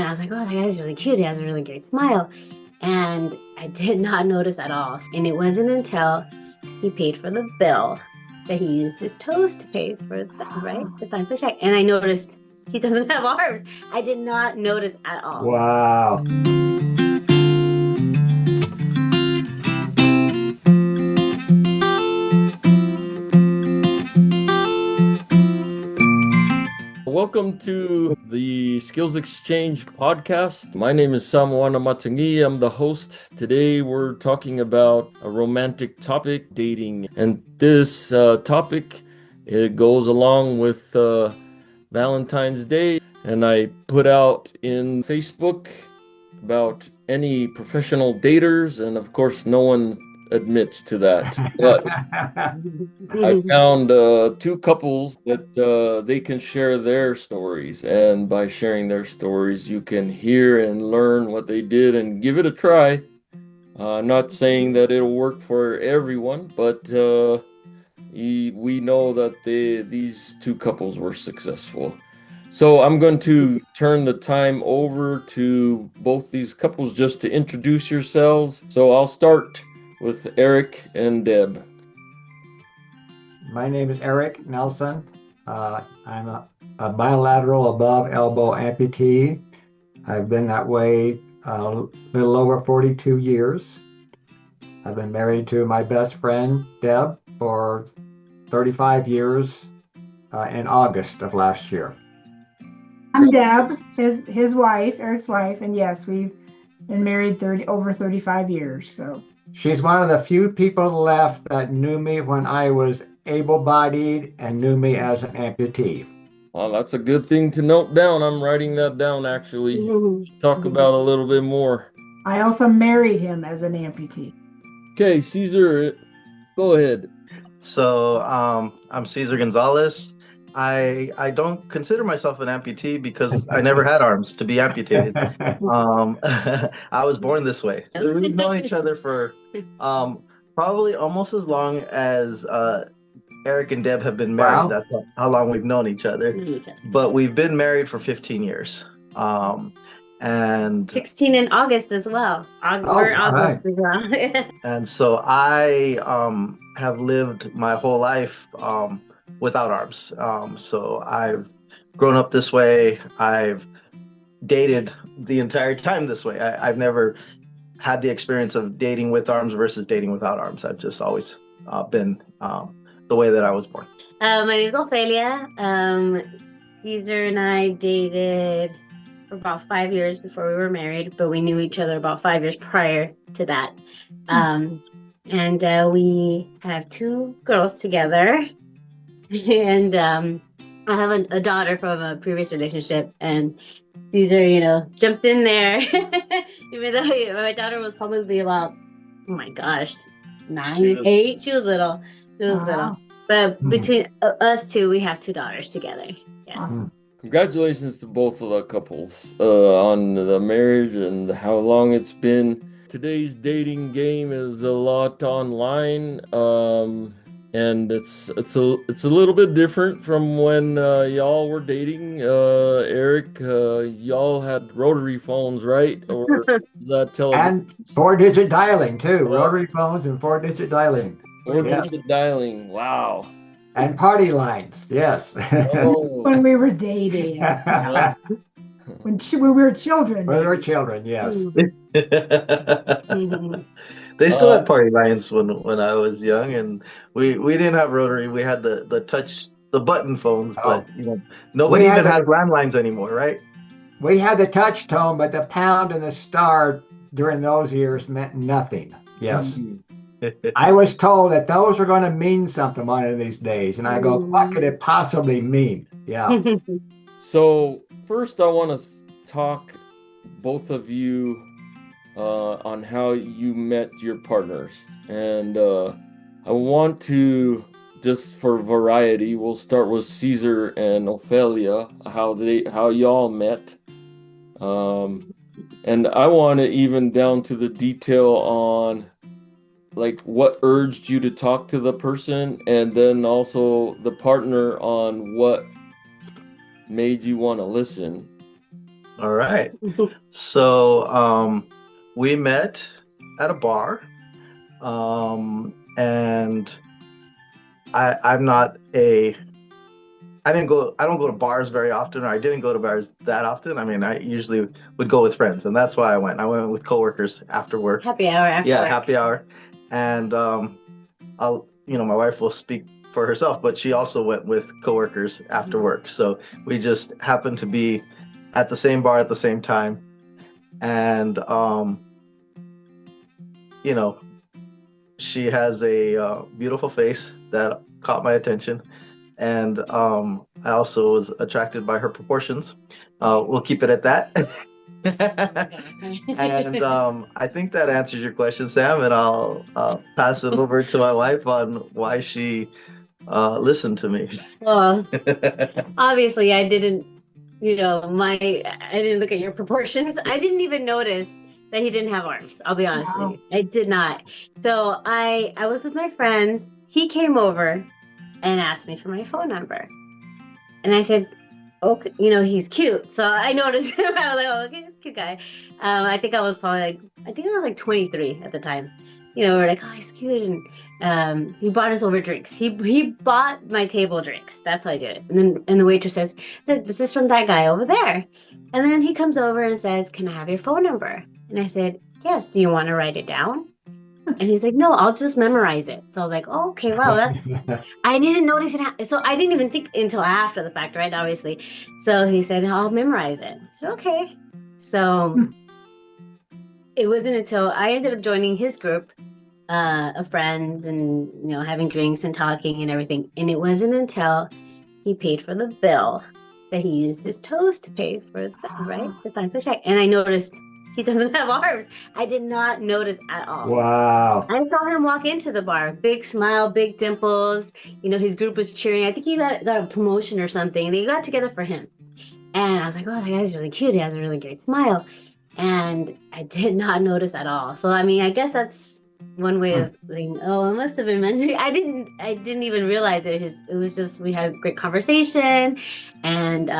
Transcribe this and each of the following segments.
I was like, oh, that guy's really cute. He has a really great smile. And I did not notice at all. And it wasn't until he paid for the bill that he used his toes to pay for the bill, right? To sign the check. And I noticed he doesn't have arms. I did not notice at all. Wow. Welcome to the Skills Exchange podcast. My name is Samoana Matangi. I'm the host. Today we're talking about a romantic topic, dating. And this topic, it goes along with Valentine's Day. And I put out in Facebook about any professional daters. And of course, no one admits to that. But I found two couples that they can share their stories, and by sharing their stories, you can hear and learn what they did and give it a try. Not saying that it'll work for everyone, but we know that these two couples were successful. So I'm going to turn the time over to both these couples just to introduce yourselves. So I'll start with Eric and Deb. My name is Eric Nelson. I'm a bilateral above elbow amputee. I've been that way a little over 42 years. I've been married to my best friend, Deb, for 35 years in August of last year. I'm Deb, his wife, Eric's wife, and yes, we've been married over 35 years. So she's one of the few people left that knew me when I was able-bodied and knew me as an amputee. Well, that's a good thing to note down. I'm writing that down, actually. Talk about a little bit more. I also married him as an amputee. Okay, Caesar, go ahead. So I'm Caesar Gonzales. I don't consider myself an amputee because I never had arms to be amputated. I was born this way. We've known each other for probably almost as long as Eric and Deb have been married. Wow. That's how long we've known each other. But we've been married for 15 years. And 16 in August as well. We're August as well. And so I have lived my whole life without arms. So I've grown up this way. I've dated the entire time this way. I've never had the experience of dating with arms versus dating without arms. I've just always been the way that I was born. My name is Ofelia. Caesar and I dated for about 5 years before we were married, but we knew each other about 5 years prior to that. And we have two girls together. And I have a daughter from a previous relationship, and Caesar, jumped in there. Even though my daughter was probably about, oh my gosh, 9, 8. She was little. Little. But between us two, we have two daughters together. Yes. Awesome. Congratulations to both of the couples on the marriage and how long it's been. Today's dating game is a lot online. And it's a little bit different from when y'all were dating. Eric, y'all had rotary phones, right? Or that television? And 4-digit dialing too. Rotary phones and 4-digit dialing. 4-digit dialing. Wow. And party lines. Yes. Oh. When we were dating. When we were children. When we were children, yes. They still had party lines when I was young, and we didn't have rotary. We had the touch, the button phones, but nobody even has landlines anymore, right? We had the touch tone, but the pound and the star during those years meant nothing. Yes. I was told that those were going to mean something one of these days, and I go, what could it possibly mean? Yeah. So first, I want to talk, both of you, on how you met your partners. And I want to, just for variety, we'll start with Caesar and Ofelia, how y'all met. And I want to even down to the detail on like what urged you to talk to the person, and then also the partner on what made you want to listen. All right. So we met at a bar, and I'm not a I don't go to bars very often, or I didn't go to bars that often. I mean, I usually would go with friends, and that's why I went. I went with coworkers after work. Happy hour after Yeah, work. happy hour. And my wife will speak for herself, but she also went with coworkers after work. So we just happened to be at the same bar at the same time. And you know, she has a beautiful face that caught my attention. And I also was attracted by her proportions. We'll keep it at that. And I think that answers your question, Sam, and I'll pass it over to my wife on why she listened to me. Well, obviously I didn't, I didn't look at your proportions. I didn't even notice that he didn't have arms. I'll be honest with you. I did not. So I was with my friends. He came over and asked me for my phone number. And I said, okay, he's cute. So I noticed him. I was like, oh, okay, he's a cute guy. I think I was 23 at the time. We're like, oh, he's cute. And he bought us over drinks. He bought my table drinks. That's how I did it. And the waitress says, look, this is from that guy over there. And then he comes over and says, can I have your phone number? And I said, yes. Do you want to write it down? And he's like, no, I'll just memorize it. So I was like, oh, okay, wow, I didn't notice it. So I didn't even think until after the fact, right? Obviously. So he said, I'll memorize it. I said, okay. So it wasn't until I ended up joining his group of friends and, having drinks and talking and everything. And it wasn't until he paid for the bill that he used his toes to pay for the bill, right? The financial check. And I noticed he doesn't have arms. I did not notice at all. Wow. I saw him walk into the bar, big smile, big dimples. His group was cheering. I think he got a promotion or something. They got together for him. And I was like, oh, that guy's really cute. He has a really great smile. And I did not notice at all. So, I mean, I guess that's one way of thinking, oh, it must have been meant to be. I didn't even realize it. It was just, we had a great conversation. And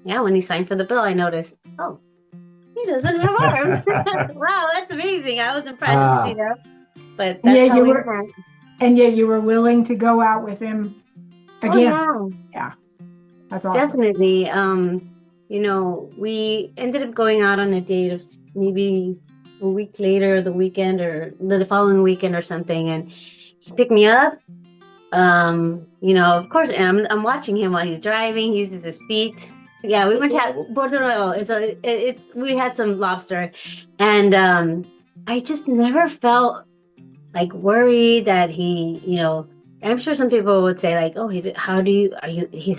when he signed for the bill, I noticed, oh, he doesn't have arms. Wow, that's amazing. I was impressed, But that's how we met. And yet you were willing to go out with him again. Oh, yeah. That's awesome. Definitely. We ended up going out on a date of maybe a week later, the weekend or the following weekend or something, and he picked me up. Of course, and I'm watching him while he's driving. He uses his feet. Yeah, we went to Bilateral. We had some lobster, and I just never felt like worried that he, I'm sure some people would say like, oh, he's a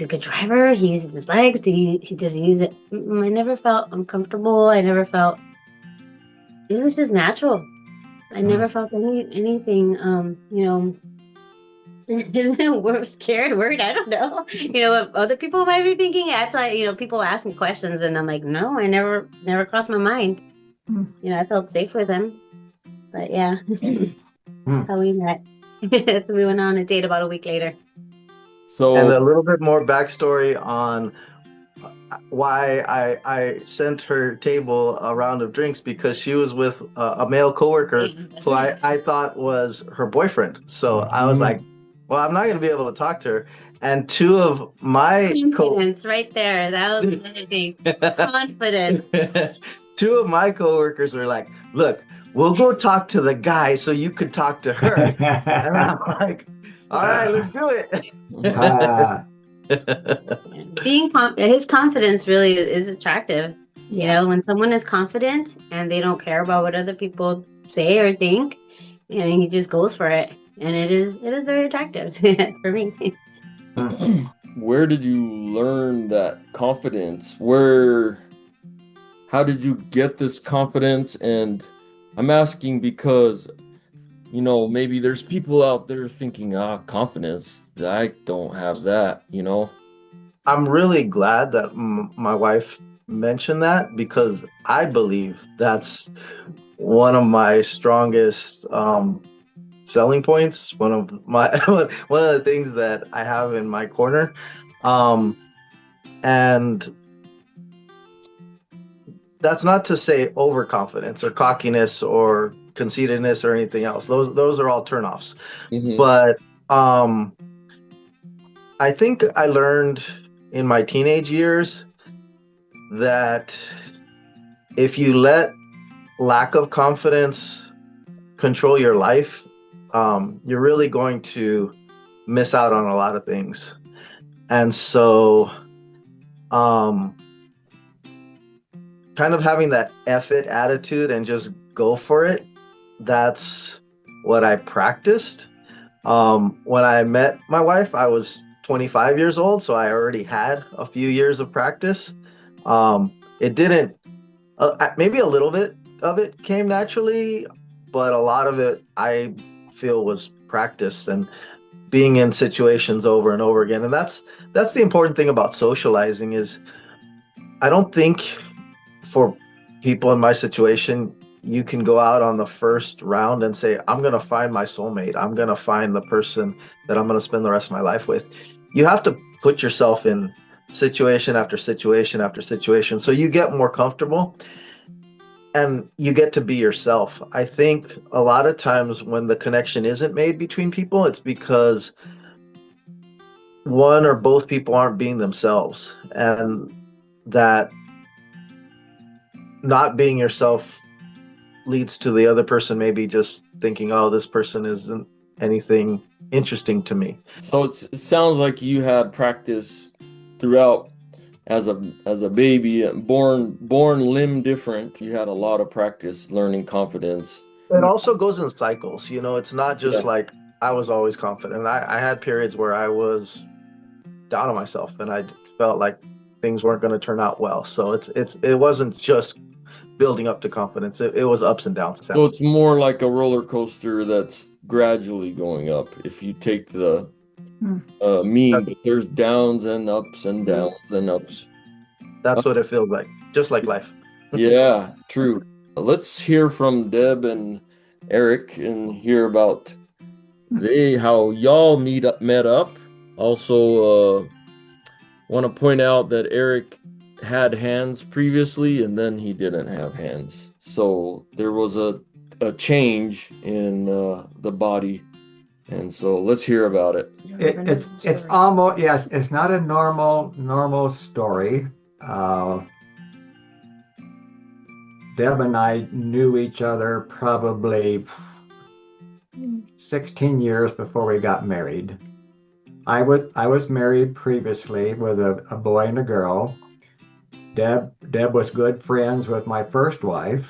good driver. He uses his legs. Does he use it? I never felt uncomfortable. I never felt, it was just natural. I never felt anything, we're scared, worried. I don't know, what other people might be thinking. That's why, people ask me questions and I'm like, no, I never crossed my mind. I felt safe with him. But yeah, how we met. So we went on a date about a week later. So, and a little bit more backstory on why I sent her table a round of drinks, because she was with a male coworker who I thought was her boyfriend. So I was like, well, I'm not going to be able to talk to her. And two of my confidence right there. That was another thing. Confidence. Two of my coworkers were like, look, we'll go talk to the guy so you could talk to her. And I'm like, all right, let's do it. His confidence really is attractive. When someone is confident and they don't care about what other people say or think, and he just goes for it. And it is very attractive for me. Where did you learn that confidence? How did you get this confidence? And I'm asking because, maybe there's people out there thinking, confidence, I don't have that, I'm really glad that my wife mentioned that, because I believe that's one of my strongest selling points, one of the things that I have in my corner. And that's not to say overconfidence or cockiness or conceitedness or anything else. Those are all turnoffs. Mm-hmm. But I think I learned in my teenage years that if you let lack of confidence control your life, you're really going to miss out on a lot of things. And so, kind of having that F it attitude and just go for it, that's what I practiced. When I met my wife, I was 25 years old, so I already had a few years of practice. It didn't, maybe a little bit of it came naturally, but a lot of it I feel was practice and being in situations over and over again. And that's the important thing about socializing is I don't think for people in my situation, you can go out on the first round and say, I'm going to find my soulmate. I'm going to find the person that I'm going to spend the rest of my life with. You have to put yourself in situation after situation after situation so you get more comfortable and you get to be yourself. I think a lot of times when the connection isn't made between people, it's because one or both people aren't being themselves, and that not being yourself leads to the other person maybe just thinking, oh, this person isn't anything interesting to me. So it sounds like you had practice throughout as a baby, born limb different. You had a lot of practice learning confidence. It also goes in cycles, it's not just Yeah. like I was always confident. I had periods where I was down on myself and I felt like things weren't going to turn out well. So it wasn't just building up to confidence. It was ups and downs. So it's more like a roller coaster that's gradually going up. If you take the mean, but there's downs and ups and downs and ups. That's what it feels like, just like life. Yeah, true. Let's hear from Deb and Eric and hear about how y'all met up. Also, want to point out that Eric had hands previously and then he didn't have hands. So there was a change in the body. And so let's hear about it. It's almost, yes, it's not a normal story. Deb and I knew each other probably 16 years before we got married. I was married previously with a boy and a girl. Deb was good friends with my first wife.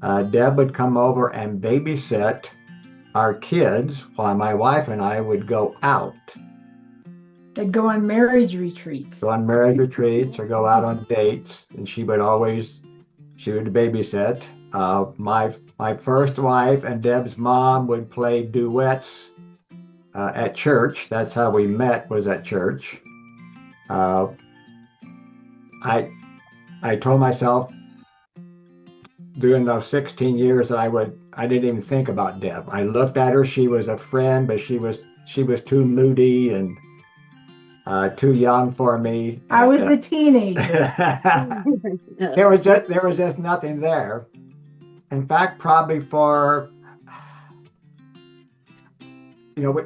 Deb would come over and babysit our kids while my wife and I would go out. They'd go on marriage retreats. Go on marriage retreats or go out on dates, and she would babysit. My first wife and Deb's mom would play duets at church. That's how we met, was at church. I told myself during those 16 years that I didn't even think about Deb. I looked at her, she was a friend, but she was too moody and too young for me. I was the teenager. There was just nothing there. In fact, probably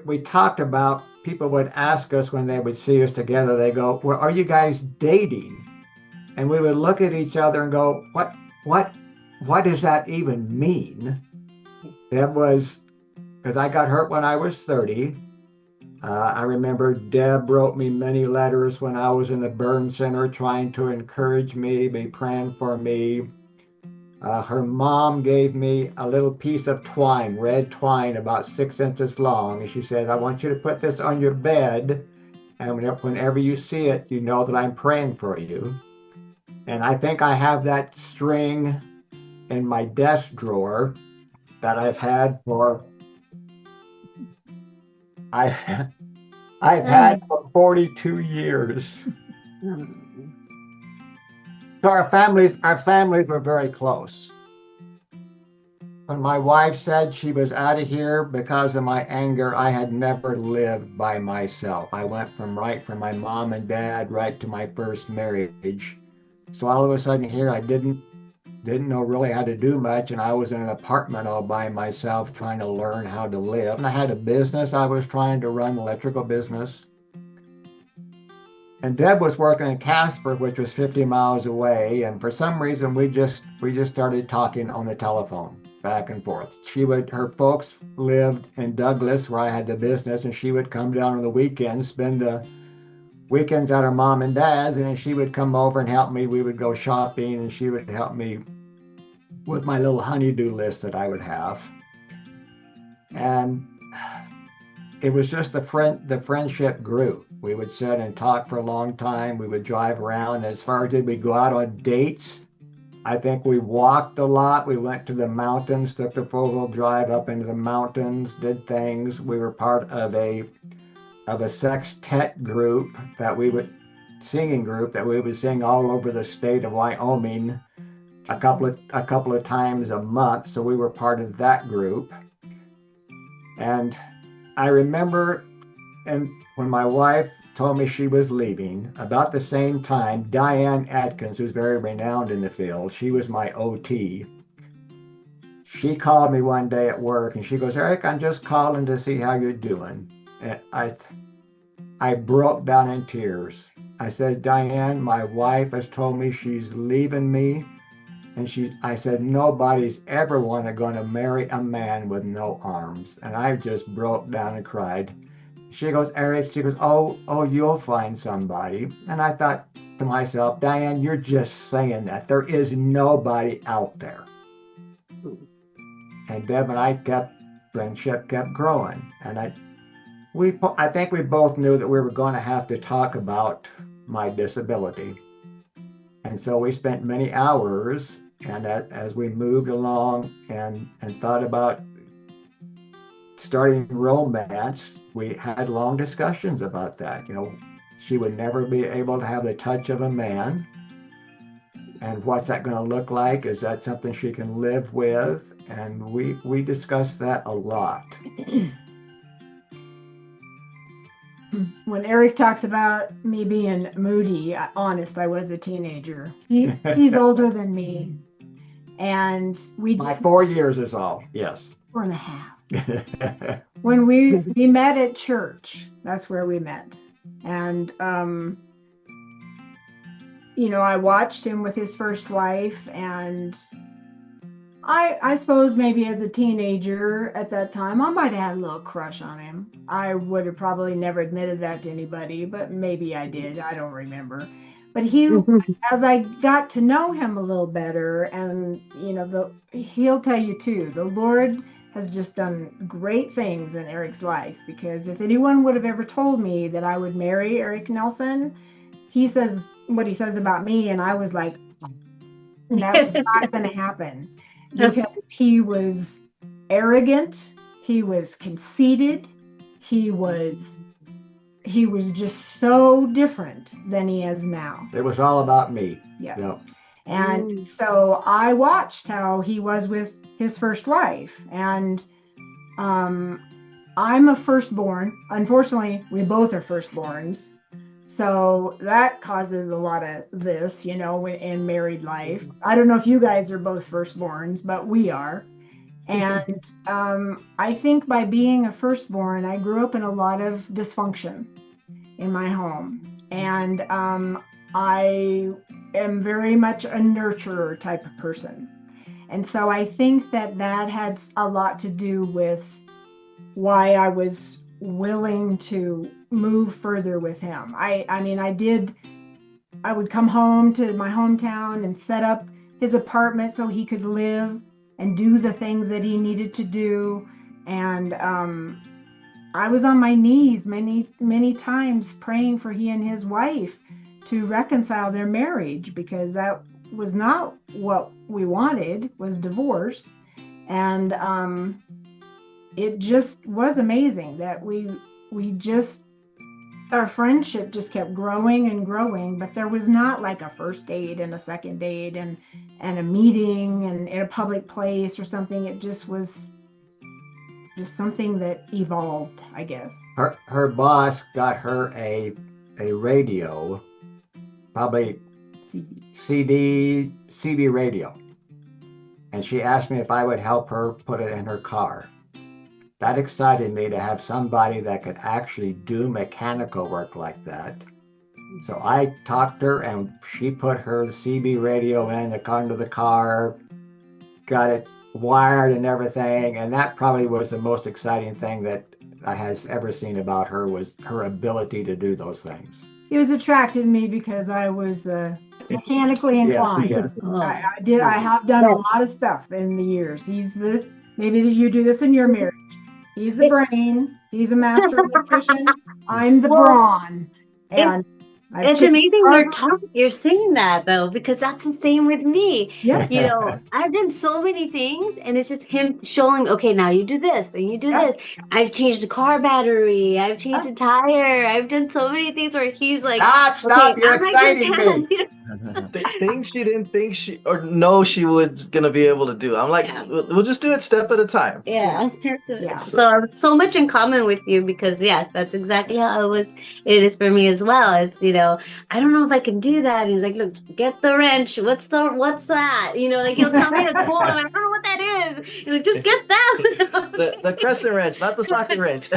we talked about, people would ask us when they would see us together, they go, well, are you guys dating? And we would look at each other and go, what does that even mean? Deb was, because I got hurt when I was 30. I remember Deb wrote me many letters when I was in the burn center trying to encourage me, be praying for me. Her mom gave me a little piece of twine, red twine, about 6 inches long. And she said, I want you to put this on your bed. And whenever you see it, you know that I'm praying for you. And I think I have that string in my desk drawer that I've had for 42 years. So our families were very close. When my wife said she was out of here because of my anger, I had never lived by myself. I went from my mom and dad right to my first marriage. So all of a sudden here, I didn't know really how to do much, and I was in an apartment all by myself trying to learn how to live. And I had a business I was trying to run, electrical business. And Deb was working in Casper, which was 50 miles away, and for some reason we just started talking on the telephone back and forth. Her folks lived in Douglas where I had the business, and she would come down on the weekends, spend the weekends at her mom and dad's, and then she would come over and help me. We would go shopping, and she would help me with my little honey-do list that I would have. And it was just the friendship grew. We would sit and talk for a long time. We would drive around. As far as did we go out on dates, I think we walked a lot. We went to the mountains, took the four-wheel drive up into the mountains, did things. We were part of a sextet group singing group that we would sing all over the state of Wyoming a couple of times a month. So we were part of that group. And I remember, and when my wife told me she was leaving, about the same time, Diane Atkins, who's very renowned in the field, she was my OT. She called me one day at work and she goes, "Eric, I'm just calling to see how you're doing." And I broke down in tears. I said, "Diane, my wife has told me she's leaving me." And I said, "Nobody's ever going to marry a man with no arms." And I just broke down and cried. She goes, "Eric," she goes, oh, you'll find somebody." And I thought to myself, "Diane, you're just saying that. There is nobody out there." And Deb and I friendship kept growing. And I think we both knew that we were going to have to talk about my disability. And so we spent many hours, and as we moved along and thought about starting romance, we had long discussions about that. She would never be able to have the touch of a man. And what's that going to look like? Is that something she can live with? And we discussed that a lot. When Eric talks about me being moody, honest, I was a teenager. He's older than me. And My 4 years is all, yes. 4.5. When we met at church, that's where we met. And, I watched him with his first wife, and I suppose maybe as a teenager at that time, I might have had a little crush on him. I would have probably never admitted that to anybody, but maybe I did. I don't remember. But as I got to know him a little better, and he'll tell you too, the Lord has just done great things in Eric's life, because if anyone would have ever told me that I would marry Eric Nelson, he says what he says about me, and I was like, that's not going to happen, because he was arrogant, he was conceited, he was just so different than he is now. It was all about me. Yeah. Yep. And so I watched how he was with his first wife, and I'm a firstborn. Unfortunately, we both are firstborns. So that causes a lot of this, in married life. I don't know if you guys are both firstborns, but we are. And I think by being a firstborn, I grew up in a lot of dysfunction in my home. And I am very much a nurturer type of person. And so I think that had a lot to do with why I was willing to move further with him. I would come home to my hometown and set up his apartment so he could live and do the things that he needed to do. And I was on my knees many, many times praying for he and his wife to reconcile their marriage, because that was not what we wanted, was divorce. And it just was amazing that our friendship just kept growing and growing, but there was not like a first date and a second date and a meeting and in a public place or something. It just was just something that evolved, I guess. Her boss got her a radio, probably CB radio. And she asked me if I would help her put it in her car. That excited me to have somebody that could actually do mechanical work like that. So I talked her and she put her CB radio in, it got into the car, got it wired and everything. And that probably was the most exciting thing that I has ever seen about her, was her ability to do those things. It was attracted to me because I was mechanically inclined. Yeah. I have done a lot of stuff in the years. Maybe you do this in your marriage. He's the brain. He's a master electrician. I'm the brawn. And it's amazing you're saying that though, because that's the same with me. Yes. You know, I've done so many things and it's just him showing, okay, now you do this, then you do this. I've changed the car battery, I've changed the tire, I've done so many things where he's like, Stop, okay, you're exciting me. Things she didn't think she was gonna be able to do. I'm like, we'll just do it step at a time. Yeah. So so much in common with you, because yes, that's exactly how it is for me as well. It's, you know, I don't know if I can do that. And he's like, look, get the wrench. What's that? You know, like he'll tell me the tool. I'm like, I don't know what that is. He's like, just get that. the crescent wrench, not the socket wrench.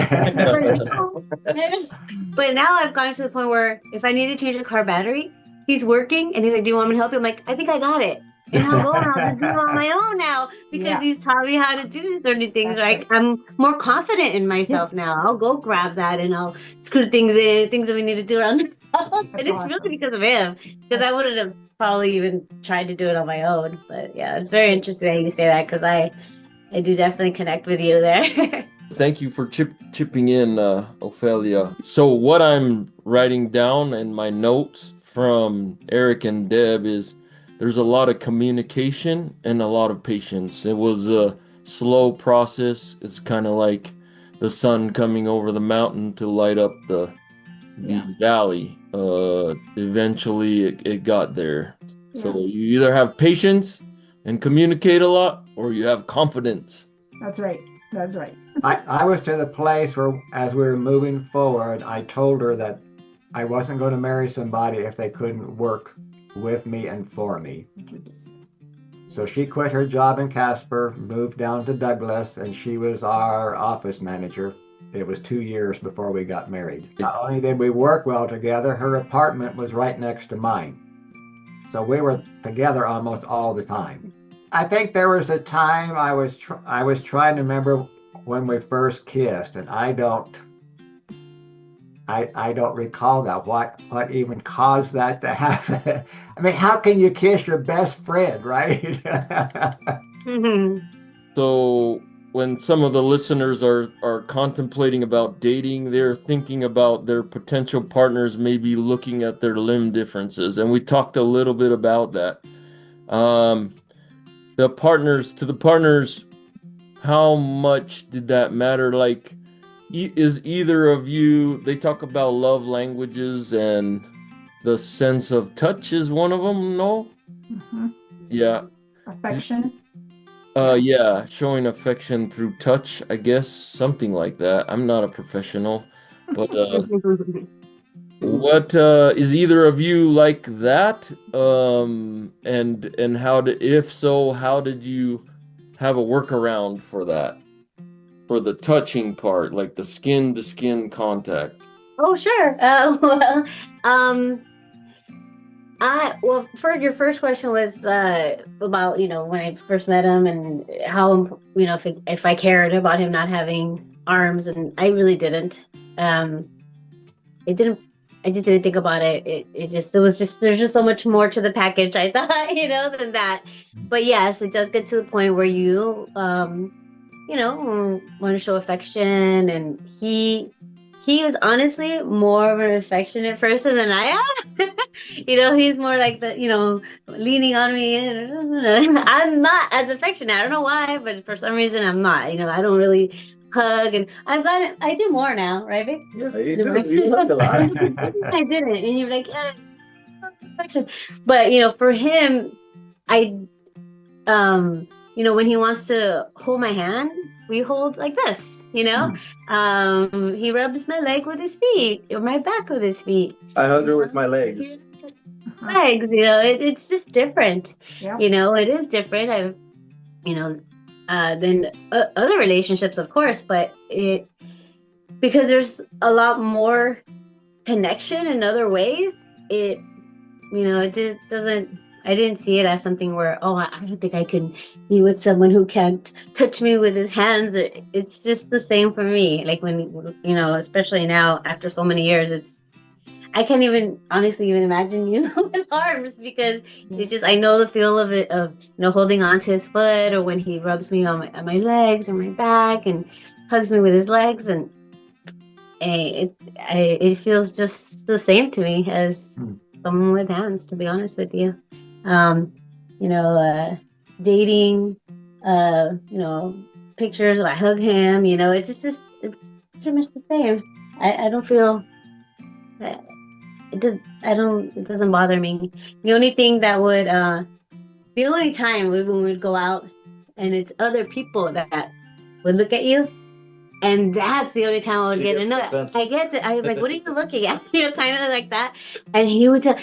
But now I've gotten to the point where if I need to change a car battery, he's working and he's like, do you want me to help you? I'm like, I think I got it. And I'll go and I'll just do it on my own now, because he's taught me how to do certain things. Right? I'm more confident in myself now. I'll go grab that and I'll screw things that we need to do around the house. And it's really because of him, because I wouldn't have probably even tried to do it on my own. But yeah, it's very interesting that you say that, because I do definitely connect with you there. Thank you for chipping in, Ofelia. So what I'm writing down in my notes from Eric and Deb is there's a lot of communication and a lot of patience. It was a slow process. It's kind of like the sun coming over the mountain to light up the valley. Eventually it got there. So you either have patience and communicate a lot, or you have confidence. That's right. I was to the place where, as we were moving forward, I told her that I wasn't going to marry somebody if they couldn't work with me and for me. So she quit her job in Casper, moved down to Douglas, and she was our office manager. It was 2 years before we got married. Not only did we work well together, her apartment was right next to mine. So we were together almost all the time. I think there was a time I was trying to remember when we first kissed, and I don't recall that. What even caused that to happen? I mean, how can you kiss your best friend, right? So when some of the listeners are contemplating about dating, they're thinking about their potential partners, maybe looking at their limb differences. And we talked a little bit about that. The partners, how much did that matter? Like, is either of you, they talk about love languages, and the sense of touch is one of them, no? Mm-hmm. Yeah. Affection. Showing affection through touch, I guess, something like that. I'm not a professional, but what is either of you like that? And if so, how did you have a workaround for that? For the touching part, like the skin to skin contact. Oh, sure. For your first question was about, when I first met him and how, if I cared about him not having arms, and I really didn't. I just didn't think about it. There's just so much more to the package, I thought, than that. But yes, it does get to the point where you, want to show affection, and he was honestly more of an affectionate person than I am. He's more like the, leaning on me. I'm not as affectionate. I don't know why, but for some reason I'm not. I don't really hug, and I do more now, right, babe? Yeah, you do. You hug a lot. I didn't, and you're like, affection. But for him, when he wants to hold my hand, we hold like this, he rubs my leg with his feet, or my back with his feet. I hug her with my legs. legs, it's just different. Yeah. It is different. I've, than other relationships, of course, but because there's a lot more connection in other ways, it doesn't, I didn't see it as something where, oh, I don't think I can be with someone who can't touch me with his hands. It's just the same for me. Like when, especially now after so many years, I can't even honestly even imagine, with arms, because it's just, I know the feel of it, of, holding on to his foot, or when he rubs me on my legs or my back and hugs me with his legs, and it feels just the same to me as someone with hands, to be honest with you. Dating, pictures of I hug him, it's pretty much the same. I don't feel it doesn't bother me. The only thing that would the only time when we would go out and it's other people that would look at you, and that's the only time I would get annoyed. I was like, what are you looking at? Kind of like that. And he would tell,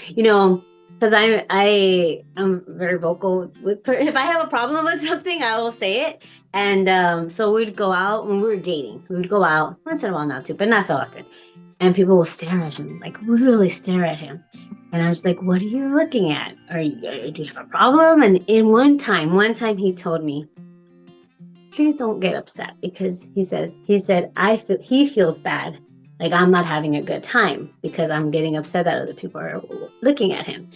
because I'm very vocal with if I have a problem with something, I will say it. And so we'd go out when we were dating. We would go out once in a while now too, but not so often. And people will stare at him, like really stare at him. And I was like, what are you looking at? Do you have a problem? And one time he told me, please don't get upset, because he said he feels bad, like I'm not having a good time because I'm getting upset that other people are looking at him.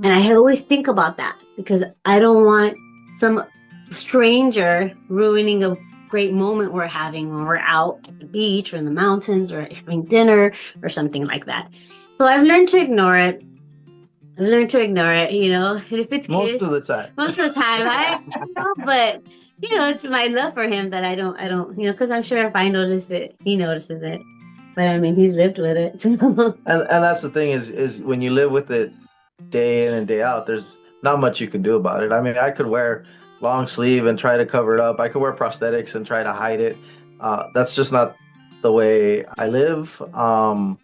And I always think about that, because I don't want some stranger ruining a great moment we're having when we're out at the beach or in the mountains or having dinner or something like that. So I've learned to ignore it. And if it's most of the time, but it's my love for him that I don't, because I'm sure if I notice it, he notices it. But I mean, he's lived with it. and that's the thing is when you live with it day in and day out, there's not much you can do about it. I mean, I could wear long sleeve and try to cover it up. I could wear prosthetics and try to hide it. That's just not the way I live. For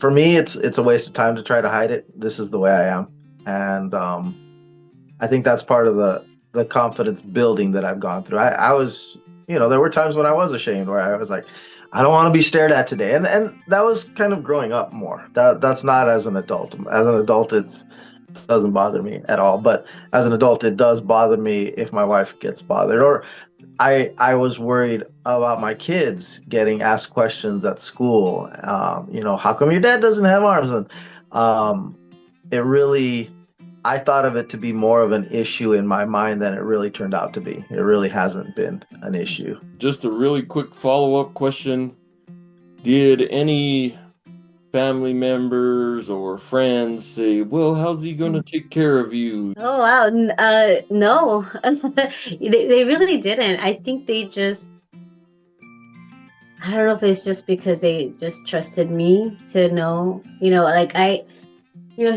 me, it's a waste of time to try to hide it. This is the way I am, and I think that's part of the confidence building that I've gone through. I was, there were times when I was ashamed, where I was like, I don't want to be stared at today, and that was kind of growing up more. That's not as an adult. As an adult, it doesn't bother me at all. But as an adult, it does bother me if my wife gets bothered, or I was worried about my kids getting asked questions at school. How come your dad doesn't have arms? And I thought of it to be more of an issue in my mind than it really turned out to be. It really hasn't been an issue. Just a really quick follow-up question. Did any family members or friends say, well, how's he going to take care of you? Oh, wow. No, they really didn't. I think they just, I don't know if it's just because they just trusted me to know, he's a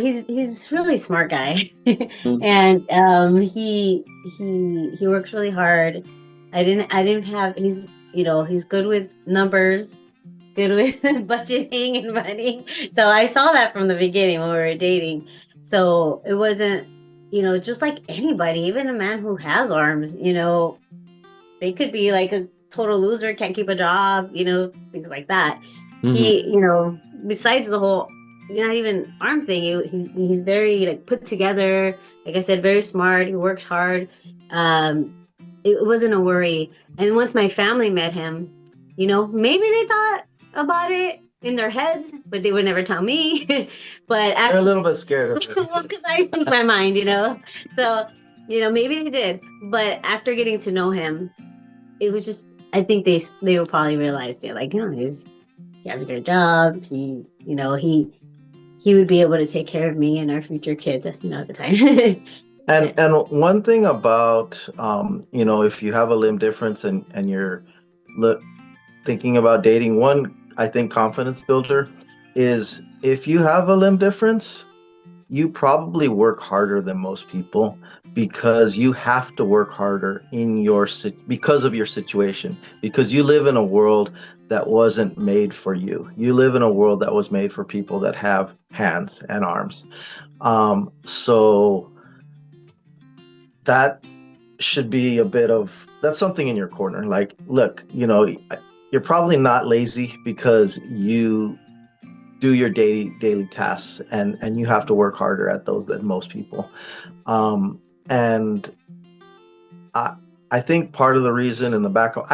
really smart guy. And he works really hard. He's good with numbers, good with budgeting and money. So I saw that from the beginning when we were dating. So it wasn't, just like anybody, even a man who has arms, they could be like a total loser, can't keep a job, things like that. He, besides the whole, not even arm thing, he's very like put together. Like I said, very smart. He works hard. It wasn't a worry. And once my family met him, maybe they thought about it in their heads, but they would never tell me. But they're a little bit scared of it. Well, because I speak my mind, So, maybe they did. But after getting to know him, it was just, I think they would probably realize, he has a good job. He would be able to take care of me and our future kids, at the time. And one thing about, if you have a limb difference and you're thinking about dating, one, I think, confidence builder is if you have a limb difference, you probably work harder than most people because you have to work harder because of your situation, because you live in a world that wasn't made for you. You live in a world that was made for people that have hands and arms. So that should be that's something in your corner. Like, look, you're probably not lazy because you do your daily tasks, and you have to work harder at those than most people. And I think part of the reason in the back of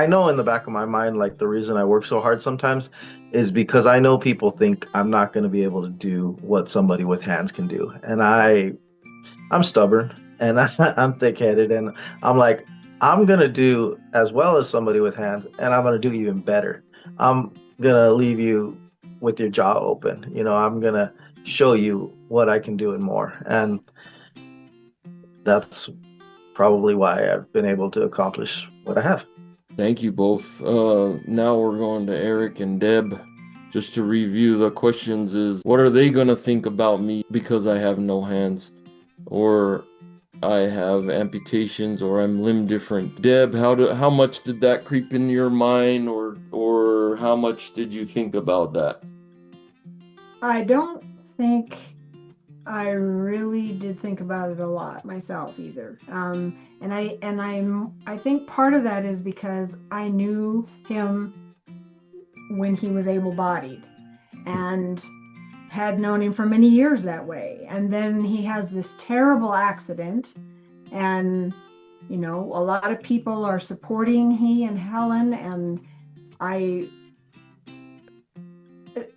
my mind, like the reason I work so hard sometimes is because I know people think I'm not going to be able to do what somebody with hands can do. And I'm stubborn, and I'm thick-headed, and I'm like, I'm going to do as well as somebody with hands, and I'm going to do even better. I'm going to leave you with your jaw open. I'm going to show you what I can do and more. And that's probably why I've been able to accomplish what I have. Thank you both. Now we're going to Eric and Deb. Just to review the questions is, what are they going to think about me because I have no hands, or I have amputations, or I'm limb different? Deb, how much did that creep in your mind, or how much did you think about that? I don't think I really did think about it a lot myself either. And I think part of that is because I knew him when he was able-bodied and had known him for many years that way. And then he has this terrible accident, and a lot of people are supporting he and Helen, and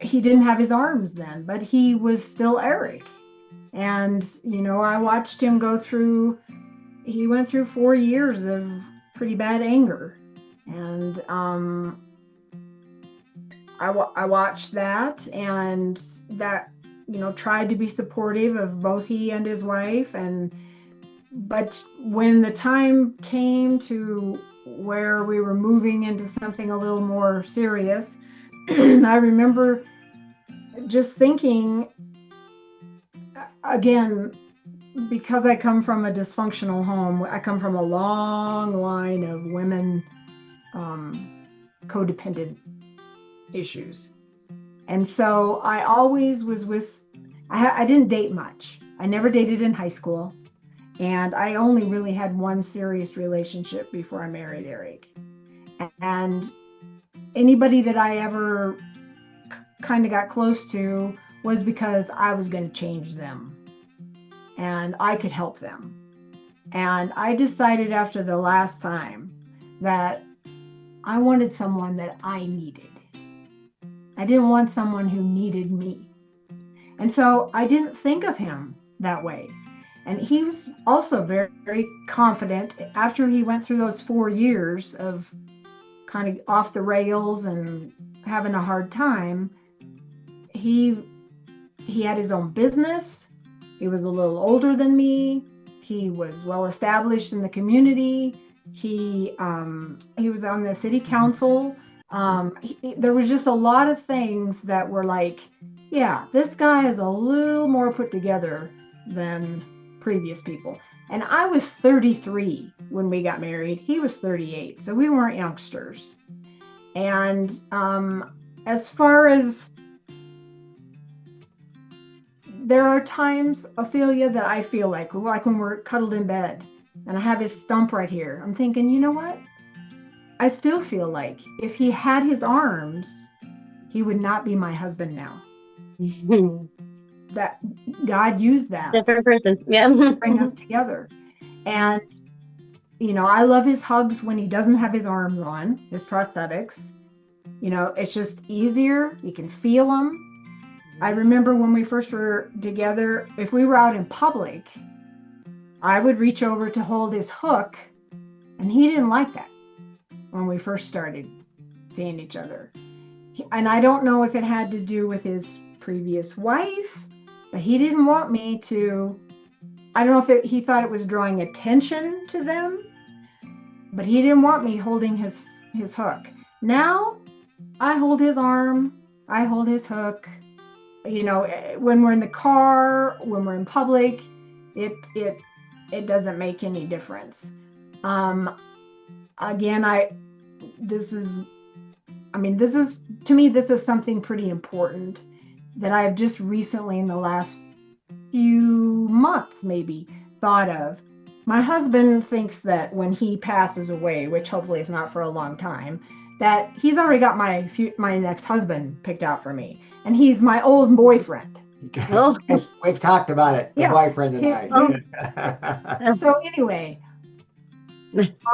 he didn't have his arms then, but he was still Eric. And, I watched him he went through 4 years of pretty bad anger. And I watched that, and that, tried to be supportive of both he and his wife. But when the time came to where we were moving into something a little more serious, I remember just thinking, again, because I come from a dysfunctional home, I come from a long line of women codependent issues. And so I always was I didn't date much. I never dated in high school. And I only really had one serious relationship before I married Eric. And anybody that I ever kind of got close to was because I was going to change them and I could help them. And I decided after the last time that I wanted someone that I needed. I didn't want someone who needed me. And so I didn't think of him that way. And he was also very, very confident. After he went through those 4 years of kind of off the rails and having a hard time, he had his own business. He was a little older than me. He was well established in the community. He was on the city council. There was just a lot of things that were like, yeah, this guy is a little more put together than previous people. And I was 33 when we got married. He was 38, so we weren't youngsters. And as far as, there are times, Ofelia, that I feel like when we're cuddled in bed and I have his stump right here, I'm thinking, you know what? I still feel like if he had his arms, he would not be my husband now. That God used that. Different person. Yeah. To bring us together. And, I love his hugs when he doesn't have his arms on, his prosthetics. It's just easier. You can feel them. I remember when we first were together, if we were out in public, I would reach over to hold his hook, and he didn't like that when we first started seeing each other. And I don't know if it had to do with his previous wife, but he didn't want me to, I don't know if he thought it was drawing attention to them, but he didn't want me holding his hook. Now, I hold his arm, I hold his hook, when we're in the car, when we're in public, it doesn't make any difference. Again, this is to me, this is something pretty important that I've just recently, in the last few months, maybe thought of. My husband thinks that when he passes away, which hopefully is not for a long time, that he's already got my next husband picked out for me, and he's my old boyfriend. Oh. We've talked about it, the Yeah. boyfriend and I. So anyway,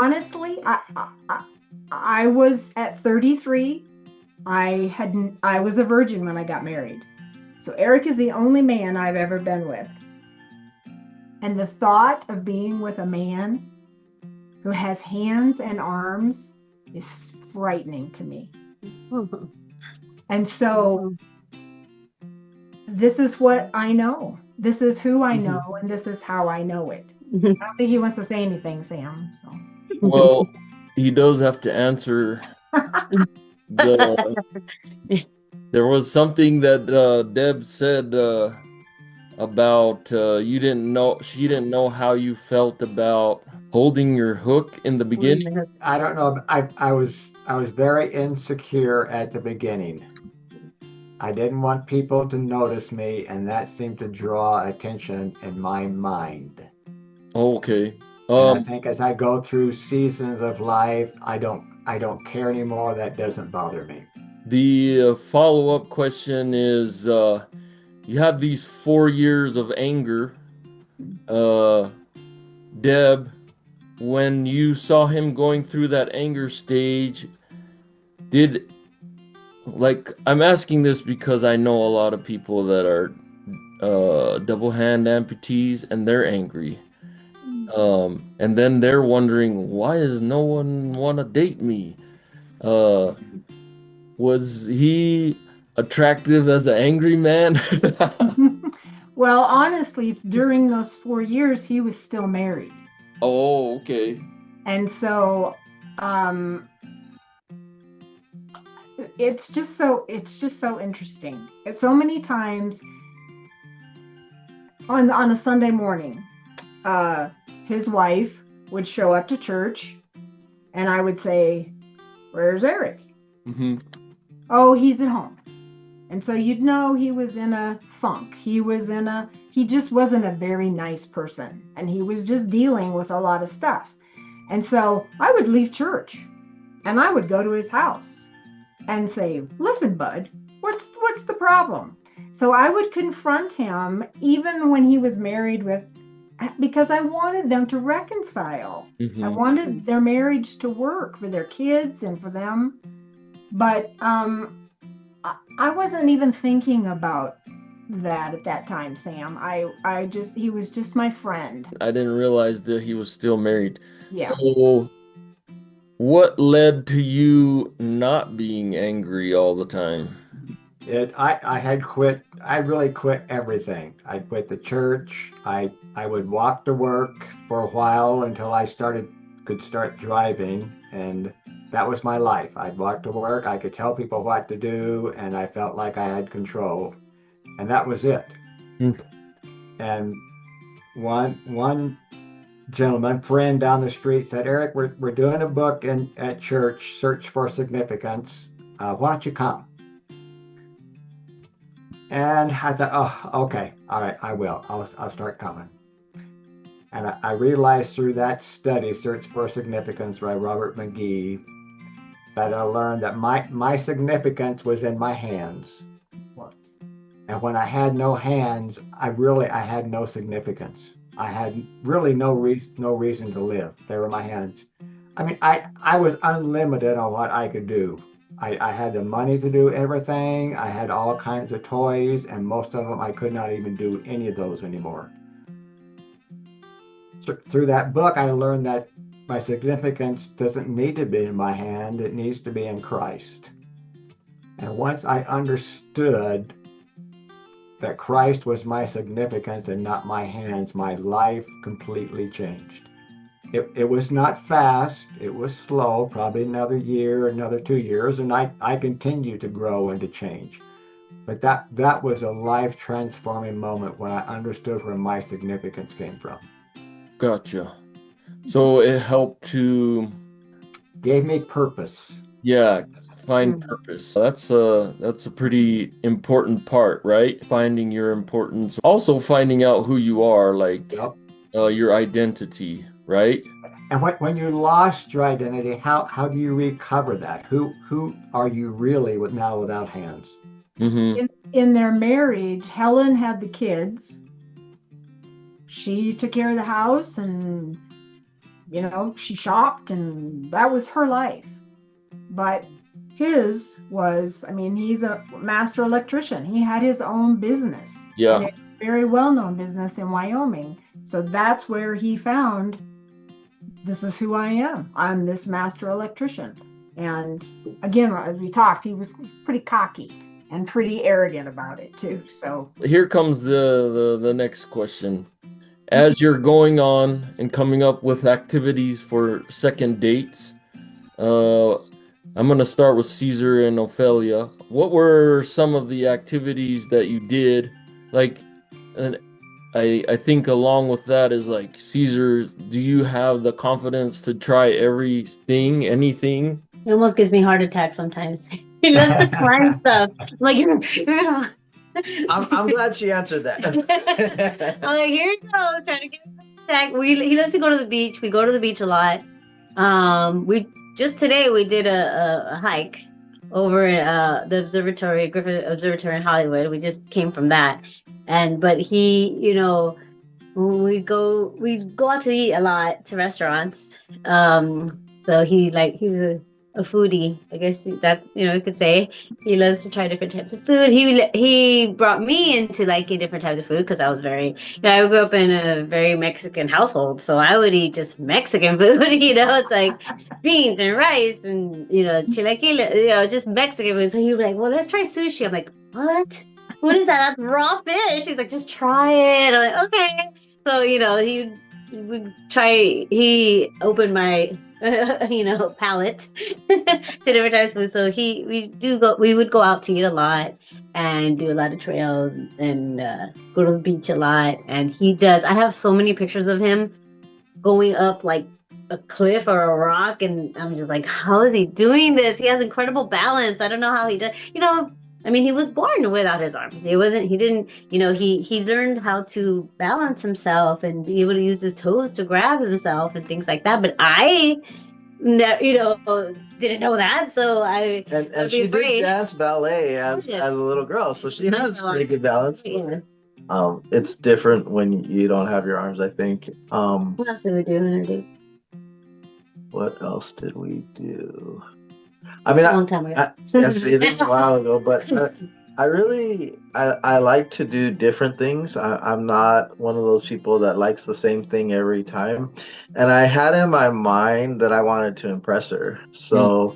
honestly, I was at 33. I was a virgin when I got married. So Eric is the only man I've ever been with. And the thought of being with a man who has hands and arms is frightening to me. And so this is what I know. This is who I know, and this is how I know it. I don't think he wants to say anything, Sam. So. Well, he does have to answer. There was something that Deb said about she didn't know how you felt about holding your hook in the beginning. I don't know. I was very insecure at the beginning. I didn't want people to notice me, and that seemed to draw attention in my mind. Okay. I think as I go through seasons of life, I don't care anymore. That doesn't bother me. The follow-up question is, you have these 4 years of anger. Deb, when you saw him going through that anger stage, I'm asking this because I know a lot of people that are double hand amputees, and they're angry. And then they're wondering, why does no one want to date me? Was he attractive as an angry man? Well, honestly, during those 4 years, he was still married. Oh, okay. And so, it's just so interesting. So many times on a Sunday morning, his wife would show up to church, and I would say, "Where's Eric?" Mm-hmm. "Oh, he's at home." And so you'd know he was in a funk. He just wasn't a very nice person, and he was just dealing with a lot of stuff. And so I would leave church, and I would go to his house and say, "Listen, bud, what's the problem?" So I would confront him even when he was married because I wanted them to reconcile. Mm-hmm. I wanted their marriage to work for their kids and for them. But I wasn't even thinking about that at that time, Sam. He was just my friend. I didn't realize that he was still married. Yeah. So what led to you not being angry all the time? I had quit. I really quit everything. I quit the church. I would walk to work for a while until I could start driving, and that was my life. I'd walk to work. I could tell people what to do, and I felt like I had control, and that was it. And one gentleman friend down the street said, "Eric, we're doing a book at church, Search for Significance. Why don't you come?" And I thought, "Oh, okay, all right, I will. I'll start coming." And I realized through that study, Search for Significance by Robert McGee, that I learned that my significance was in my hands. And when I had no hands, I had no significance. I had really no reason to live. They were my hands. I mean, I was unlimited on what I could do. I had the money to do everything. I had all kinds of toys, and most of them I could not even do any of those anymore. So through that book, I learned that my significance doesn't need to be in my hand. It needs to be in Christ. And once I understood that Christ was my significance and not my hands, my life completely changed. It was not fast. It was slow, probably another year, another 2 years, and I continue to grow and to change. But that was a life transforming moment when I understood where my significance came from. Gotcha. So it helped to, Gave me purpose. yeah, find purpose. That's a pretty important part, right? Finding your importance. Also finding out who you are, like Yep. your identity, right? And when you lost your identity, how do you recover that? Who are you really now without hands? Mm-hmm. In their marriage, Helen had the kids. She took care of the house and, she shopped, and that was her life. But his was, he's a master electrician. He had his own business. Yeah. And a very well-known business in Wyoming. So that's where he found, this is who I am. I'm this master electrician. And again, as we talked, he was pretty cocky and pretty arrogant about it too. So Here comes the next question. As you're going on and coming up with activities for second dates, I'm going to start with Caesar and Ofelia. What were some of the activities that you did? Like, and I think along with that is like, Caesar, do you have the confidence to try anything? It almost gives me heart attacks sometimes. He loves to climb stuff. I'm like, I'm glad she answered that. I'm like, here he goes, trying to get attack. He loves to go to the beach. We go to the beach a lot. We just today we did a hike over at the observatory, Griffith Observatory in Hollywood. We just came from that, but he, when we go out to eat a lot to restaurants. So he's a foodie, I guess that you could say. He loves to try different types of food. He brought me into liking different types of food because I was very, I grew up in a very Mexican household, so I would eat just Mexican food. It's like beans and rice and chilaquiles, just Mexican food. So he was like, "Well, let's try sushi." I'm like, "What? What is that? That's raw fish." He's like, "Just try it." I'm like, "Okay." So he would try. He opened my palate to different types of food. So we would go out to eat a lot and do a lot of trails and go to the beach a lot. And I have so many pictures of him going up like a cliff or a rock, and I'm just like, how is he doing this? He has incredible balance. I don't know how he does. He was born without his arms. He learned how to balance himself and be able to use his toes to grab himself and things like that. But I, didn't know that. So and she did dance ballet as a little girl, so she has pretty good balance. Yeah. It's different when you don't have your arms, I think. What else did we do in our date? What else did we do? A long time ago. Yes, it is a while ago, but I like to do different things. I'm not one of those people that likes the same thing every time. And I had in my mind that I wanted to impress her. So,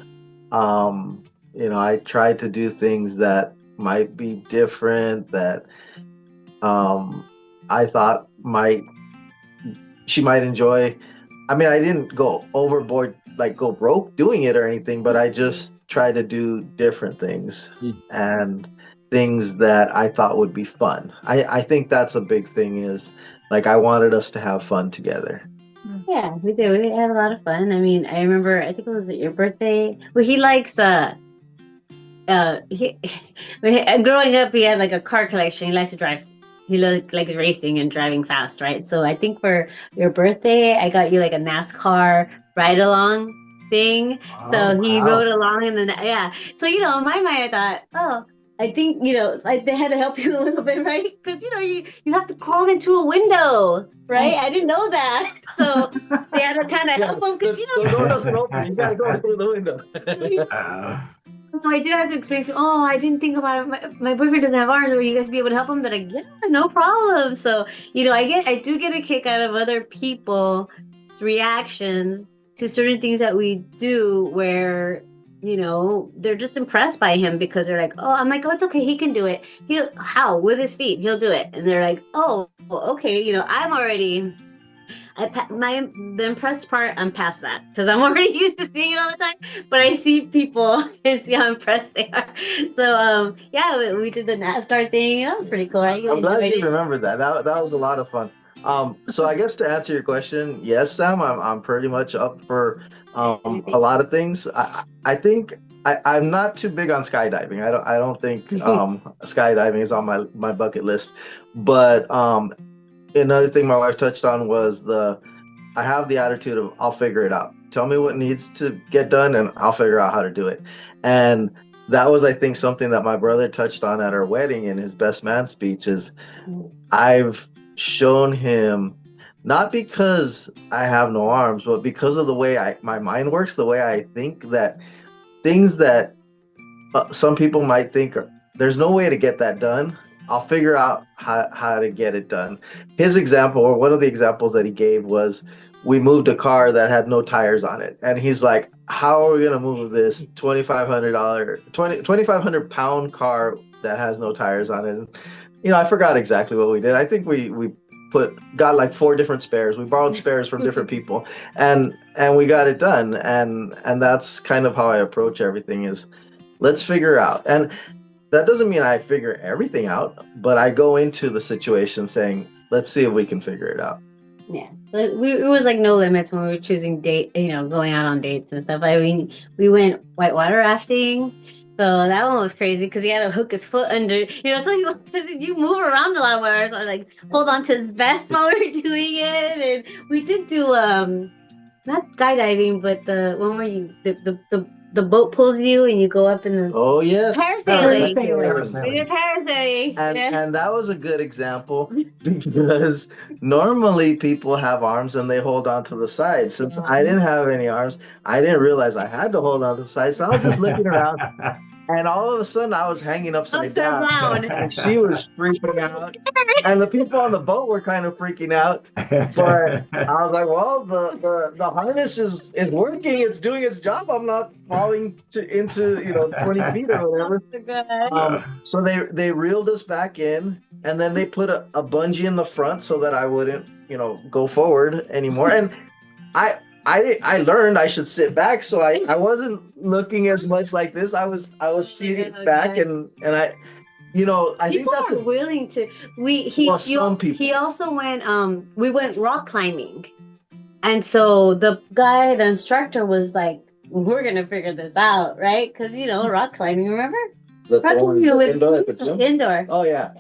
I tried to do things that might be different, that I thought she might enjoy. I didn't go overboard, like go broke doing it or anything, but I just try to do different things and things that I thought would be fun. I think that's a big thing, is like I wanted us to have fun together. Yeah, we did. We had a lot of fun. I remember, I think it was at your birthday. Well, he likes growing up, he had like a car collection. He likes to drive. He likes racing and driving fast, right? So I think for your birthday, I got you like a NASCAR ride along thing. So he rode along in So, in my mind, I thought, oh, I think, they had to help you a little bit, right? Because, you have to crawl into a window, right? I didn't know that. So they had to kind of help him. The door doesn't open. You got to go through the window. So I did have to explain to him, I didn't think about it. My boyfriend doesn't have arms. Will you guys be able to help him? They're like, yeah, no problem. So, I do get a kick out of other people's reactions to certain things that we do where, they're just impressed by him because they're like, I'm like, it's okay. He can do it. How? With his feet, he'll do it. And they're like, oh, okay. The impressed part, I'm past that because I'm already used to seeing it all the time. But I see people and see how impressed they are. So yeah, we did the NASCAR thing. That was pretty cool, right? I'm glad enjoyed you it? remembered that. That was a lot of fun. So I guess to answer your question, yes, Sam, I'm pretty much up for a lot of things. I think I'm not too big on skydiving. I don't think skydiving is on my bucket list. But another thing my wife touched on was I have the attitude of I'll figure it out. Tell me what needs to get done and I'll figure out how to do it. And that was, I think, something that my brother touched on at our wedding in his best man speech is I've shown him, not because I have no arms, but because of the way my mind works, the way I think, that things that some people might think there's no way to get that done. I'll figure out how to get it done. His example, or one of the examples that he gave, was we moved a car that had no tires on it. And he's like, how are we going to move this $2,500 pound car that has no tires on it? And, I forgot exactly what we did. I think we got like 4 different spares. We borrowed spares from different people and we got it done. And that's kind of how I approach everything is let's figure out. And that doesn't mean I figure everything out, but I go into the situation saying, let's see if we can figure it out. Yeah, it was like no limits when we were choosing going out on dates and stuff. I mean, we went whitewater rafting, so that one was crazy because he had to hook his foot under. So you move around a lot more, so I like hold on to his vest while we were doing it, and we did do not skydiving, but the one where the boat pulls you and you go up in the parasailing. We did parasailing. And that was a good example because normally people have arms and they hold on to the side. Since I didn't have any arms, I didn't realize I had to hold on to the side. So I was just looking around and all of a sudden I was hanging upside down. And she was freaking out. And the people on the boat were kind of freaking out. But I was like, well, the harness is working. It's doing its job. I'm not falling into 20 feet or whatever. So they reeled us back in, and then they put a bungee in the front so that I wouldn't go forward anymore. And I learned I should sit back, so I wasn't looking as much like this. I was seated back, and I think that's willing to. Some people. He also went. We went rock climbing, and so the instructor was like, "We're gonna figure this out, right?" Because rock climbing. Remember? Indoor. Oh yeah.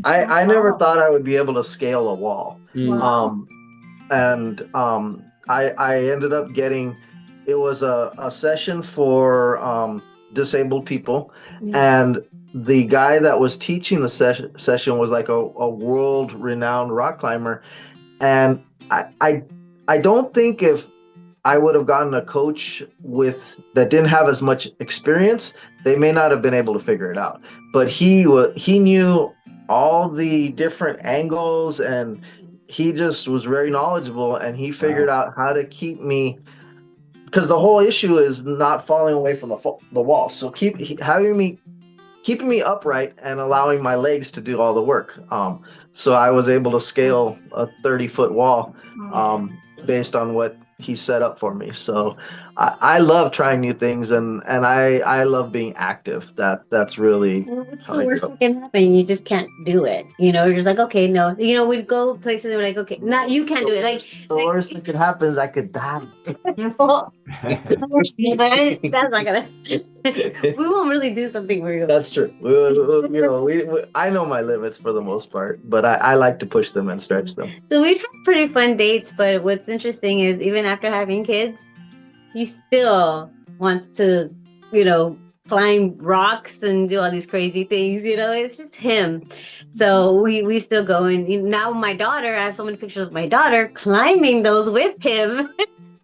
I never thought I would be able to scale a wall. Wow. I ended up getting. It was a session for disabled people, and the guy that was teaching the session was like a world-renowned rock climber, and I don't think if I would have gotten a coach that didn't have as much experience, they may not have been able to figure it out. But he knew all the different angles, and he just was very knowledgeable, and he figured out how to keep me. Because the whole issue is not falling away from the wall. So keeping me upright and allowing my legs to do all the work. So I was able to scale a 30-foot wall based on what he set up for me. So I love trying new things, and I love being active. That's really what's the worst that can happen? You just can't do it. You're just like, okay, no. We'd go places and we're like, okay, not you can't do it. Like the worst that could happen is I could die. That's not gonna. We won't really do something real. That's true. I know my limits for the most part, but I like to push them and stretch them. So we've had pretty fun dates, but what's interesting is even after having kids, he still wants to, climb rocks and do all these crazy things. It's just him. So we still go. And now I have so many pictures of my daughter climbing those with him.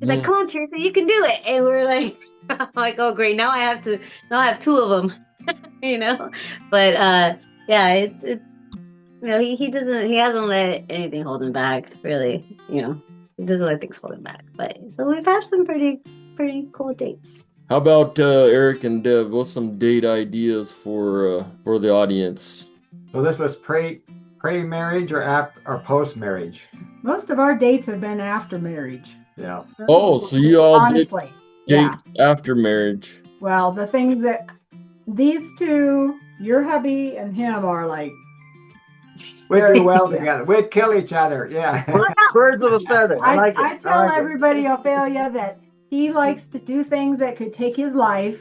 He's like, come on, Teresa, you can do it. And we're like, I'm like, oh, great. Now I have 2 of them, But yeah, it's he hasn't let anything hold him back, really. He doesn't let things hold him back. But so we've had some pretty cool dates. How about Eric and Deb? What's some date ideas for the audience? So this was pre pre-marriage or post-marriage? Most of our dates have been after marriage. Yeah. Oh, so you all Honestly, did yeah. date after marriage. Well, the things that these two, your hubby and him, are like, We do well yeah. together. We'd kill each other. Yeah. Birds of a feather. I like it. I tell like it. everybody, Ophelia, that he likes to do things that could take his life.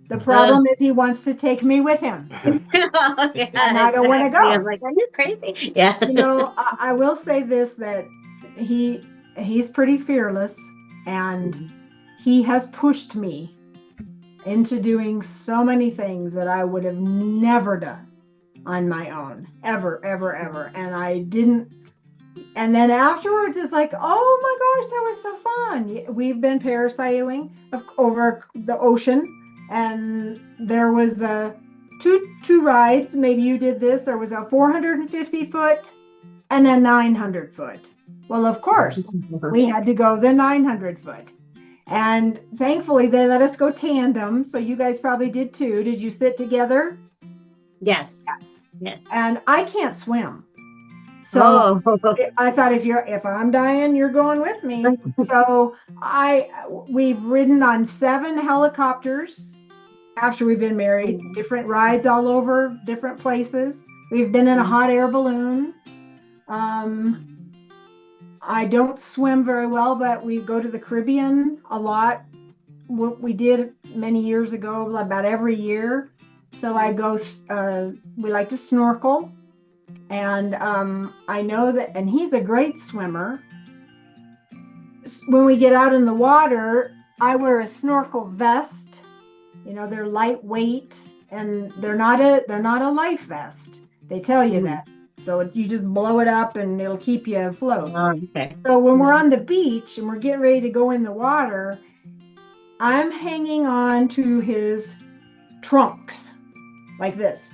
The problem is he wants to take me with him. Oh, yeah, And I don't wanna exactly. go. I'm like, are you crazy? Yeah. You know, I will say this, that he's pretty fearless, and he has pushed me into doing so many things that I would have never done on my own, ever, ever, ever. And I didn't. And then afterwards, it's like, oh my gosh, that was so fun. We've been parasailing over the ocean, and there was two rides. Maybe you did this. There was a 450 foot and a 900 foot. Well, of course, we had to go the 900 foot. And thankfully, they let us go tandem. So you guys probably did too. Did you sit together? Yes. Yes. And I can't swim. So I thought, if I'm dying, you're going with me. So we've ridden on 7 helicopters after we've been married, different rides all over different places. We've been in a hot air balloon. I don't swim very well, but we go to the Caribbean a lot. We did many years ago, about every year. So I go, we like to snorkel. And I know that, and he's a great swimmer. When we get out in the water, I wear a snorkel vest. You know, they're lightweight, and they're not a life vest. They tell you that. So you just blow it up and it'll keep you afloat. Okay. So when we're on the beach and we're getting ready to go in the water, I'm hanging on to his trunks like this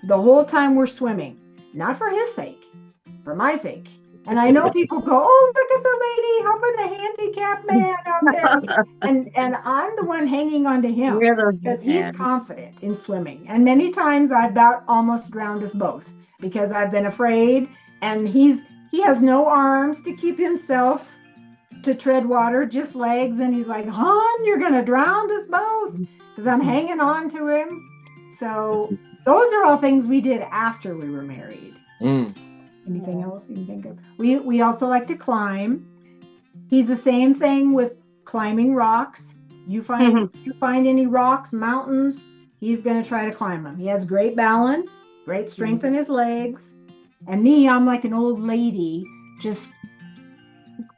the whole time we're swimming. Not for his sake, for my sake. And I know people go, oh, look at the lady, how about the handicapped man out there? And I'm the one hanging on to him because he's confident in swimming. And many times I've about almost drowned us both because I've been afraid. And he has no arms to keep himself to tread water, just legs. And he's like, hon, you're going to drown us both because I'm hanging on to him. So those are all things we did after we were married. Anything else you can think of? We also like to climb. He's the same thing with climbing rocks. You find any rocks, mountains, he's going to try to climb them. He has great balance, great strength in his legs. And me, I'm like an old lady, just,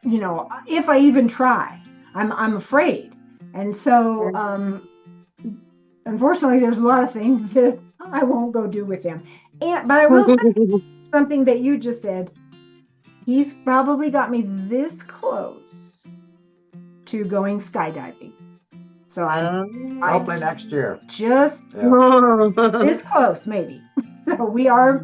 you know, if I even try, I'm afraid. And so, unfortunately, there's a lot of things that I won't go do with him. But I will say something that you just said. He's probably got me this close to going skydiving. So I'm hopefully next year. Just this close, maybe. So we are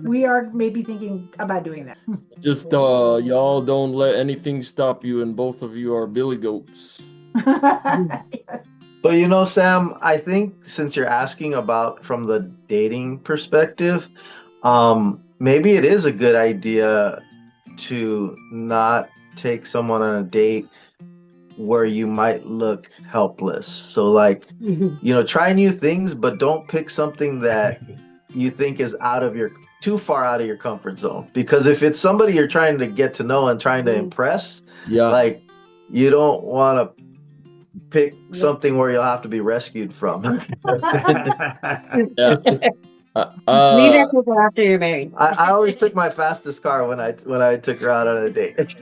maybe thinking about doing that. Just y'all don't let anything stop you, and both of you are billy goats. Yes. But you know, Sam, I think since you're asking about from the dating perspective, maybe it is a good idea to not take someone on a date where you might look helpless. So like, you know, try new things, but don't pick something that you think is too far out of your comfort zone. Because if it's somebody you're trying to get to know and trying to impress, like you don't want to pick something where you'll have to be rescued from. Leave that to after you're married. I always took my fastest car when I took her out on a date.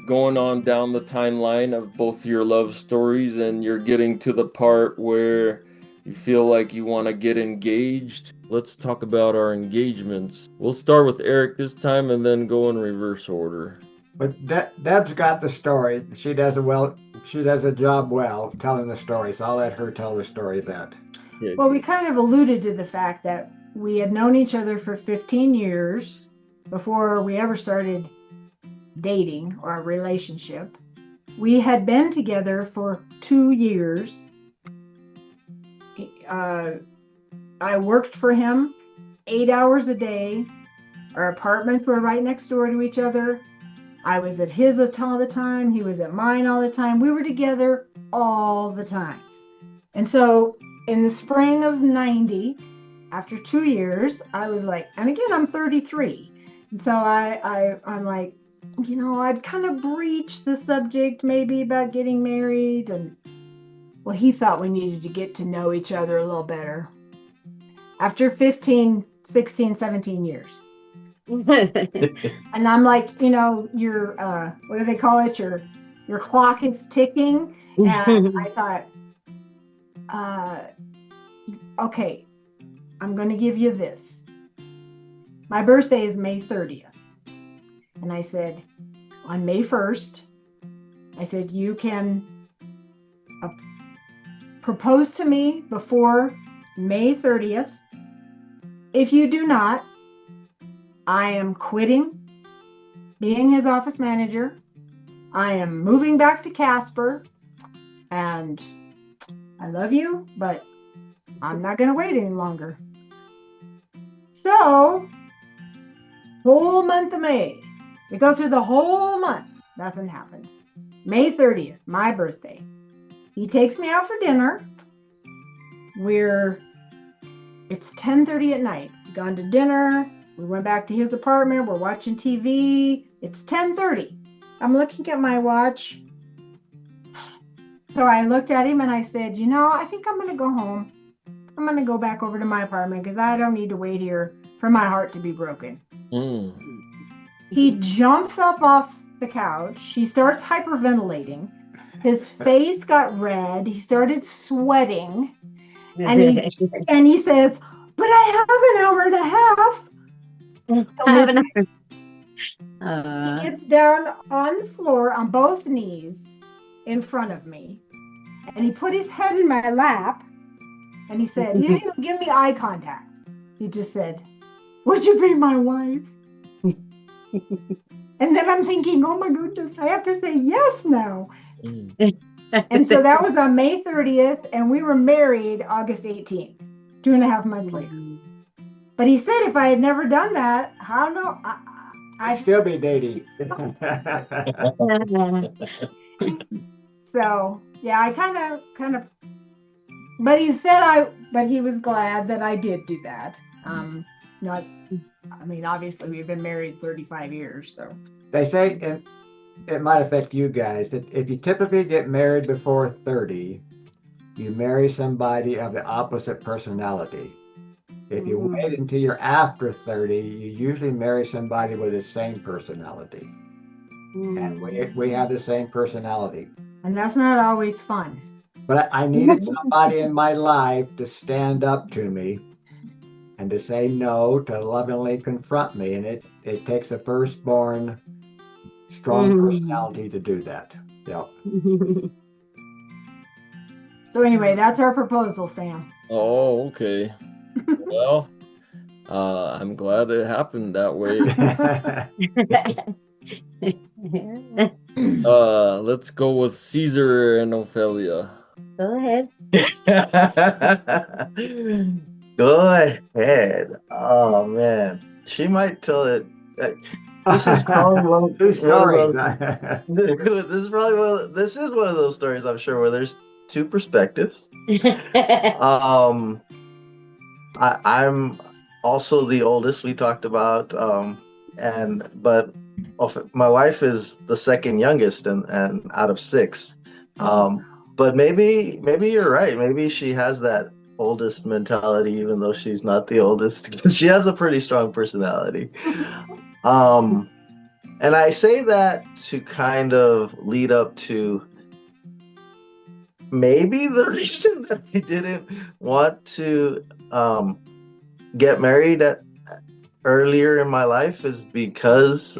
Going on down the timeline of both your love stories, and you're getting to the part where you feel like you want to get engaged. Let's talk about our engagements. We'll start with Eric this time and then go in reverse order. But Deb's got the story. She does a job well telling the story, so I'll let her tell the story of that. Well, we kind of alluded to the fact that we had known each other for 15 years before we ever started dating or a relationship. We had been together for 2 years. I worked for him 8 hours a day, Our apartments were right next door to each other. I was at his all the time. He was at mine all the time. We were together all the time. And so in the spring of 90, after 2 years, I was like, and again, I'm 33. And so I'm like, I'd kind of breached the subject maybe about getting married. And well, he thought we needed to get to know each other a little better. After 15, 16, 17 years. And I'm like, your what do they call it? Your clock is ticking. And I thought, okay, I'm going to give you this. My birthday is May 30th. And I said, on May 1st, I said, you can propose to me before May 30th. If you do not, I am quitting being his office manager. I am moving back to Casper. And I love you, but I'm not going to wait any longer. So, whole month of May. We go through the whole month. Nothing happens. May 30th, my birthday. He takes me out for dinner. It's 10:30 at night. We've gone to dinner. We went back to his apartment. We're watching TV. It's 10:30. I'm looking at my watch. So I looked at him and I said, I think I'm going to go home. I'm going to go back over to my apartment because I don't need to wait here for my heart to be broken. Mm. He jumps up off the couch. He starts hyperventilating. His face got red. He started sweating. And he says, but I have an hour and a half. He gets down on the floor on both knees in front of me. And he put his head in my lap. And he said, he didn't even give me eye contact. He just said, would you be my wife? And then I'm thinking, oh my goodness, I have to say yes now. And so that was on May 30th, and we were married August 18th, 2.5 months later. But he said if I had never done that, I don't know. I'd still be dating. So yeah, I kind of. But he was glad that I did do that. Obviously we've been married 35 years, so. They say it might affect you guys that if you typically get married before 30, you marry somebody of the opposite personality. If you wait until you're after 30, you usually marry somebody with the same personality. And we have the same personality. And that's not always fun. But I needed somebody in my life to stand up to me and to say no, to lovingly confront me. And it takes a firstborn strong personality to do that. Yep. So anyway, that's our proposal, Sam. Oh, okay. Well, I'm glad it happened that way. Let's go with Caesar and Ofelia. Go ahead. Go ahead. Oh man, she might tell it. This is probably one of those stories. This is one of those stories, I'm sure, where there's two perspectives. I'm also the oldest. We talked about, but my wife is the second youngest, and out of 6. But maybe you're right. Maybe she has that oldest mentality, even though she's not the oldest, because she has a pretty strong personality. And I say that to kind of lead up to maybe the reason that I didn't want to get married earlier in my life is because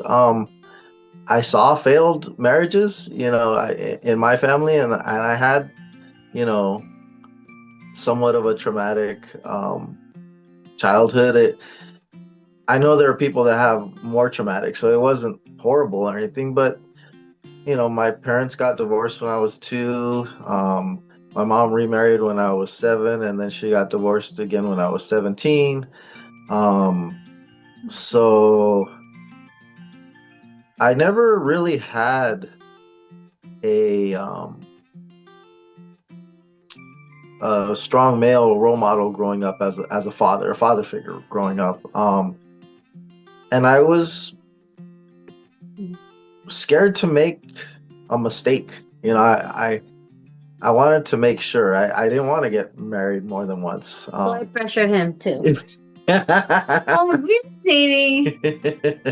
I saw failed marriages, in my family, and I had, somewhat of a traumatic childhood. I know there are people that have more traumatic, so it wasn't horrible or anything, but my parents got divorced when I was 2. My mom remarried when I was 7, and then she got divorced again when I was 17. So I never really had a strong male role model growing up as a father figure growing up. And I was scared to make a mistake. You know, I wanted to make sure. I didn't want to get married more than once. So I pressured him too. Oh, we were dating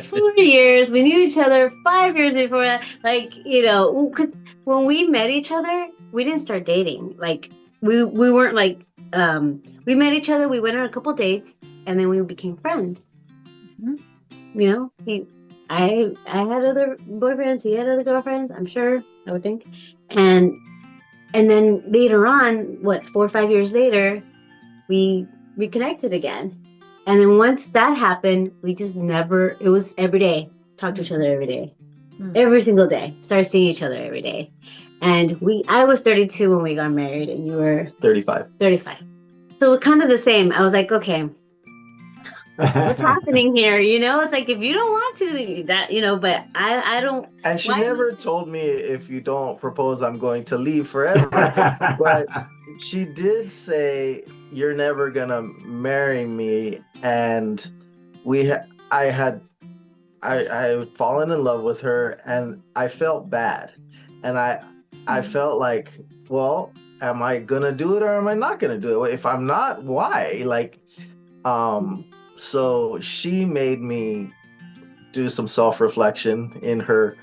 4 years. We knew each other 5 years before that. Like, you know, 'cause when we met each other, we didn't start dating. Like, we weren't like we met each other. We went on a couple dates, and then we became friends. You know, I had other boyfriends. He had other girlfriends. I'm sure. I would think, and then later on, 4 or 5 years later, we reconnected again. And then once that happened, we just never, it was every day, talk to each other every day, every single day, started seeing each other every day. And I was 32 when we got married, and you were 35. 35. So it's kind of the same. I was like, okay, what's happening here? You know, it's like, if you don't want to, that, you know, but I don't. And she never told me, if you don't propose, I'm going to leave forever. But she did say, you're never gonna marry me. And I had fallen in love with her, and I felt bad. And I felt like, well, am I gonna do it or am I not gonna do it? If I'm not, why? Like, so she made me do some self-reflection in her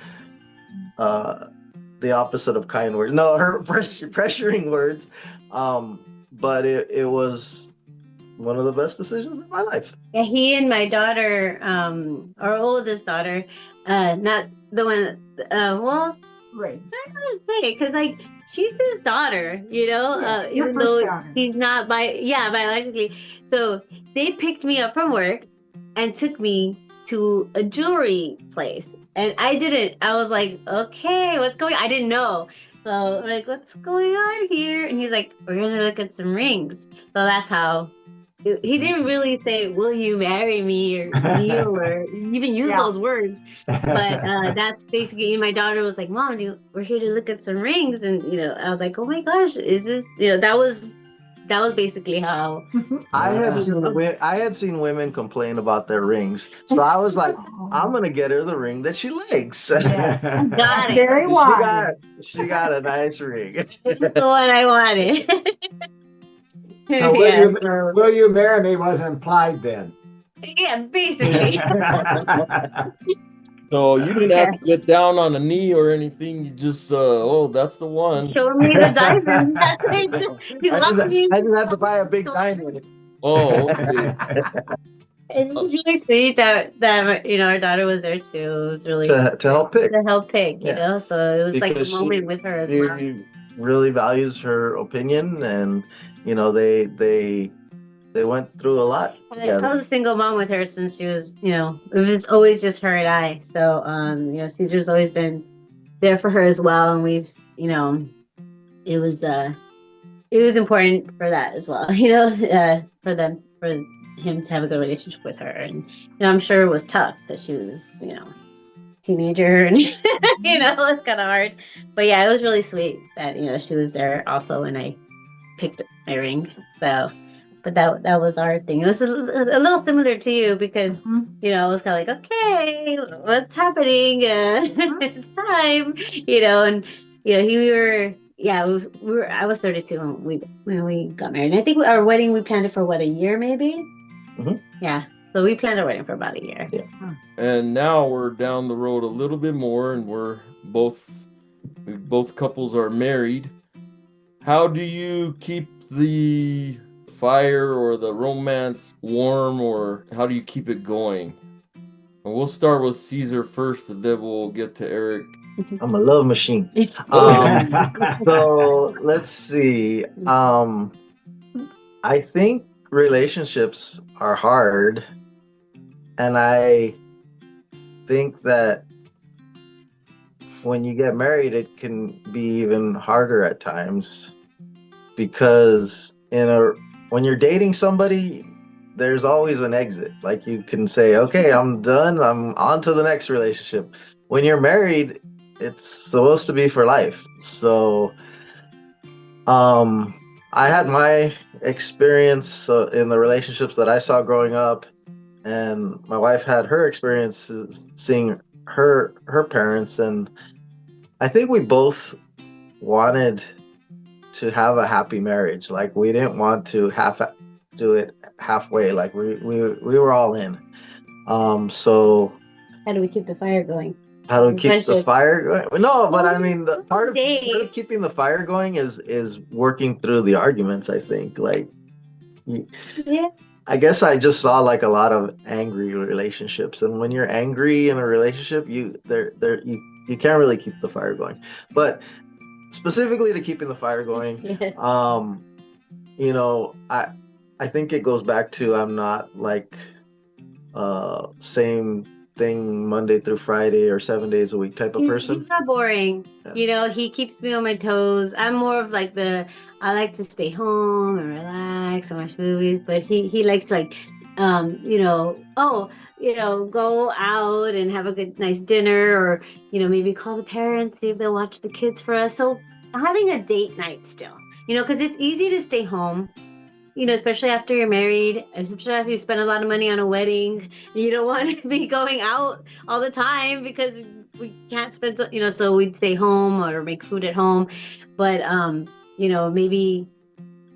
the opposite of kind words. No, her pressuring words. But it was one of the best decisions of my life. Yeah, he and my daughter, our oldest daughter, not the one, well, Right. I don't know how to say, because like she's his daughter, you know, Yes, even your though first daughter. he's not biologically. So they picked me up from work and took me to a jewelry place, and I didn't. I was like, okay, what's going on? I didn't know. So I'm like, what's going on here? And he's like, we're gonna look at some rings. So that's how. He didn't really say, "Will you marry me?" or "deal," or even use those words. But that's basically. My daughter was like, "Mom, we're here to look at some rings," and you know, I was like, "Oh my gosh, is this?" You know, that was basically how. I had seen women complain about their rings, so I was like, I'm gonna get her the ring that she likes. Yes. Got it. Very wise. She got a nice ring. That's the one I wanted. So will you marry me was implied then. Yeah, basically. So you didn't have to get down on a knee or anything. You just, oh, that's the one. Show me the diamond. I didn't have to buy a big diamond. Oh, okay. It was really sweet that you know, our daughter was there too. It was really to help pick. To help pick, you know. So it was Because like a moment with her as she well. really values her opinion, and you know, they went through a lot together. I was a single mom with her since she was, you know, it was always just her and I. So you know, Caesar's always been there for her as well, and we've, you know, it was important for that as well, you know, for him to have a good relationship with her. And you know, I'm sure it was tough because she was, you know, teenager, and you know, it was kind of hard. But yeah, it was really sweet that, you know, she was there also when I picked up my ring. So, but that was our thing. It was a little similar to you because you know, it was kind of like, okay, what's happening? It's time, you know. And you know, I was 32 when we got married. And I think our wedding, we planned it for what, a year maybe? Yeah. So we planned our wedding for about a year. Yeah. And now we're down the road a little bit more, and both couples are married. How do you keep the fire or the romance warm, or how do you keep it going? And we'll start with Caesar first, and then we'll get to Eric. I'm a love machine. So let's see. I think relationships are hard, and I think that when you get married, it can be even harder at times, because when you're dating somebody, there's always an exit. Like you can say, okay, I'm done. I'm on to the next relationship. When you're married, it's supposed to be for life. So, I had my experience in the relationships that I saw growing up, and my wife had her experiences seeing her parents, and I think we both wanted to have a happy marriage. Like we didn't want to do it halfway. Like we were all in. So How do we keep the fire going? how do we keep the Friendship. fire going? No, but I mean, the part of Days. keeping the fire going is working through the arguments. I think like Yeah. I guess I just saw like a lot of angry relationships, and when you're angry in a relationship, you can't really keep the fire going. But specifically to keeping the fire going, Yes. you know, I think it goes back to I'm not like same thing Monday through Friday or 7 days a week type of person. He's not boring. Yeah. You know, he keeps me on my toes. I'm more of like I like to stay home and relax and watch movies, but he likes to like, go out and have a nice dinner, or, maybe call the parents, see if they'll watch the kids for us. So having a date night still, because it's easy to stay home. Especially after you're married, especially after you spend a lot of money on a wedding, you don't want to be going out all the time because we can't spend, so we'd stay home or make food at home. But, maybe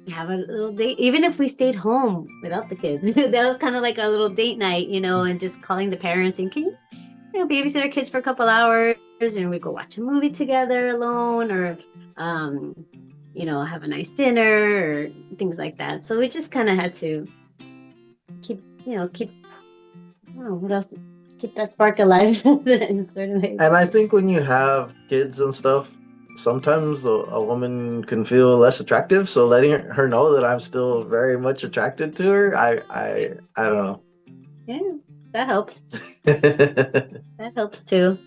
have a little date, even if we stayed home without the kids. That was kind of like a little date night, and just calling the parents and can you babysit our kids for a couple hours, and we go watch a movie together alone, or, have a nice dinner or things like that. So we just kind of had to keep, I don't know, what else? Keep that spark alive in certain ways. And I think when you have kids and stuff, sometimes a woman can feel less attractive. So letting her know that I'm still very much attracted to her, I don't know. Yeah, that helps. That helps too.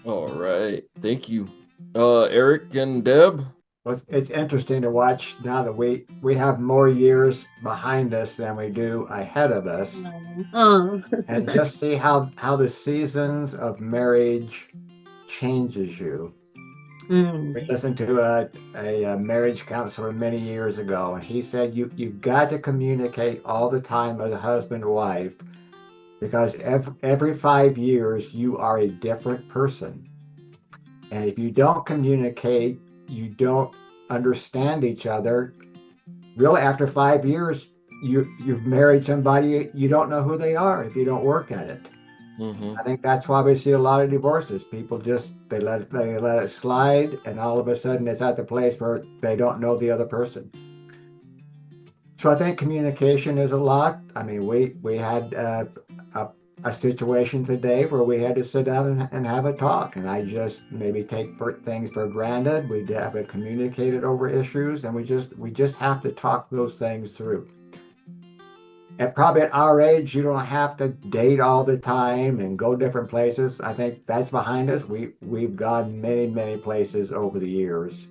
All right. Thank you. Eric and Deb? Well, it's interesting to watch now that we have more years behind us than we do ahead of us, Oh. and just see how the seasons of marriage changes you. We listened to a marriage counselor many years ago, and he said you've got to communicate all the time as a husband and wife, because every 5 years you are a different person, and if you don't communicate, you don't understand each other. Really, after 5 years, you've married somebody, you don't know who they are if you don't work at it. Mm-hmm. I think that's why we see a lot of divorces. People just they let it slide, and all of a sudden it's at the place where they don't know the other person. So I think communication is a lot. I mean, we had a situation today where we had to sit down and have a talk, and I just maybe take things for granted. We haven't communicated over issues, and we just have to talk those things through. Probably at our age, you don't have to date all the time and go different places. I think that's behind us. We've gone many places over the years.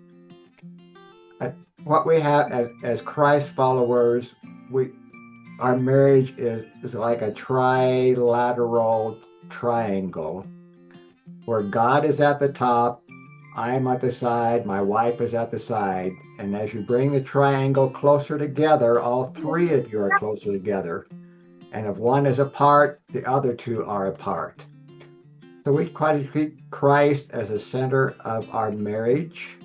What we have as Christ followers, our marriage is like a trilateral triangle where God is at the top, I'm at the side, my wife is at the side. And as you bring the triangle closer together, all three of you are closer together. And if one is apart, the other two are apart. So we try to treat Christ as a center of our marriage.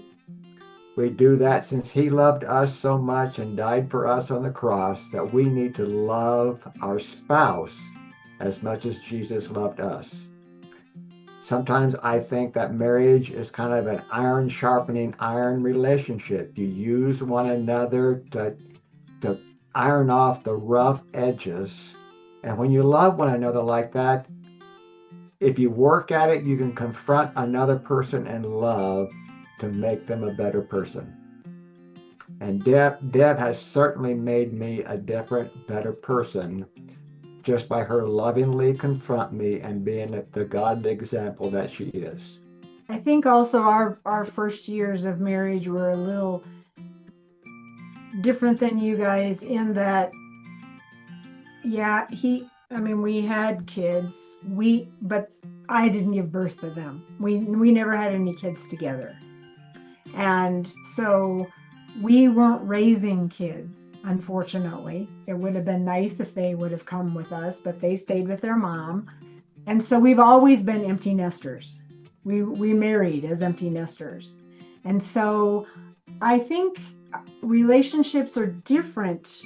We do that since he loved us so much and died for us on the cross, that we need to love our spouse as much as Jesus loved us. Sometimes I think that marriage is kind of an iron sharpening iron relationship. You use one another to iron off the rough edges. And when you love one another like that, if you work at it, you can confront another person in love to make them a better person. And Deb has certainly made me a different, better person just by her lovingly confront me and being the godly example that she is. I think also our first years of marriage were a little different than you guys in that Yeah, we had kids. But I didn't give birth to them. We never had any kids together. And so we weren't raising kids, unfortunately. It would have been nice if they would have come with us, but they stayed with their mom. And so we've always been empty nesters. We married as empty nesters. And so I think relationships are different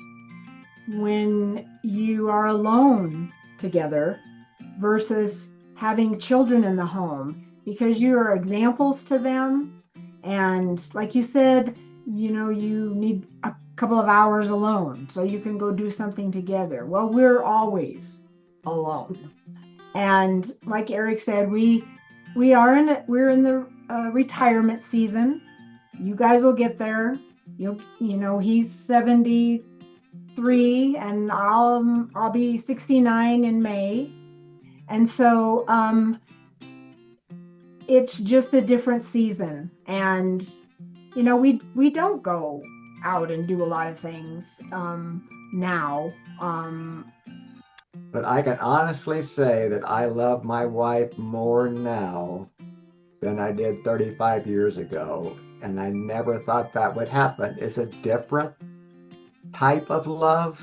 when you are alone together versus having children in the home, because you are examples to them. And like you said, you need a couple of hours alone so you can go do something together. Well, we're always alone. And like Eric said, we're in the retirement season. You guys will get there. He's 73 and I'll be 69 in May. And so it's just a different season. And we don't go out and do a lot of things now. But I can honestly say that I love my wife more now than I did 35 years ago. And I never thought that would happen. It's a different type of love,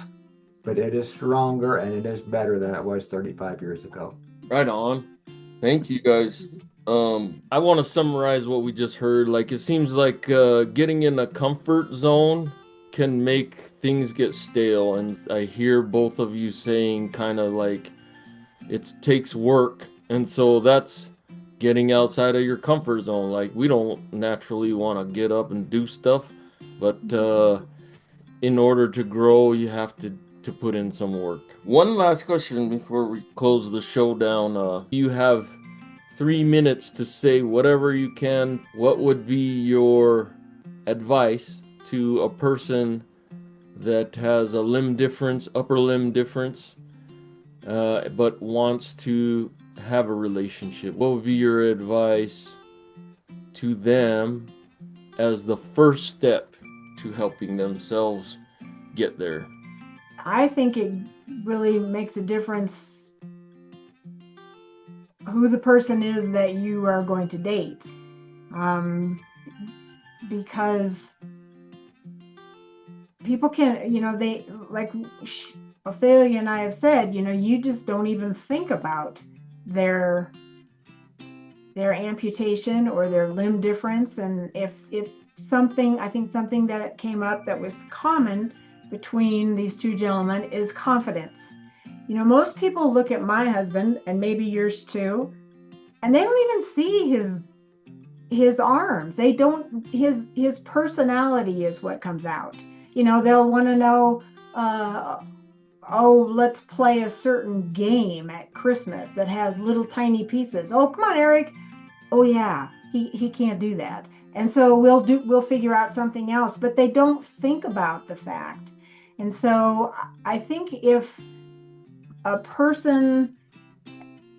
but it is stronger and it is better than it was 35 years ago. Right on. Thank you, guys. I want to summarize what we just heard. Like, it seems like getting in a comfort zone can make things get stale. And I hear both of you saying kind of like it takes work. And so that's getting outside of your comfort zone. Like, we don't naturally want to get up and do stuff, but in order to grow, you have to put in some work. One last question before we close the show down. You have 3 minutes to say whatever you can. What would be your advice to a person that has a limb difference, upper limb difference, but wants to have a relationship? What would be your advice to them as the first step to helping themselves get there? I think it really makes a difference who the person is that you are going to date. Because people can, they, like Ofelia and I have said, you just don't even think about their amputation or their limb difference. And if something that came up that was common between these two gentlemen is confidence. Most people look at my husband, and maybe yours too, and they don't even see his arms. They don't, his personality is what comes out. They'll want to know, let's play a certain game at Christmas that has little tiny pieces. Oh, come on, Eric. Oh yeah, he can't do that. And so we'll figure out something else, but they don't think about the fact. And so I think if a person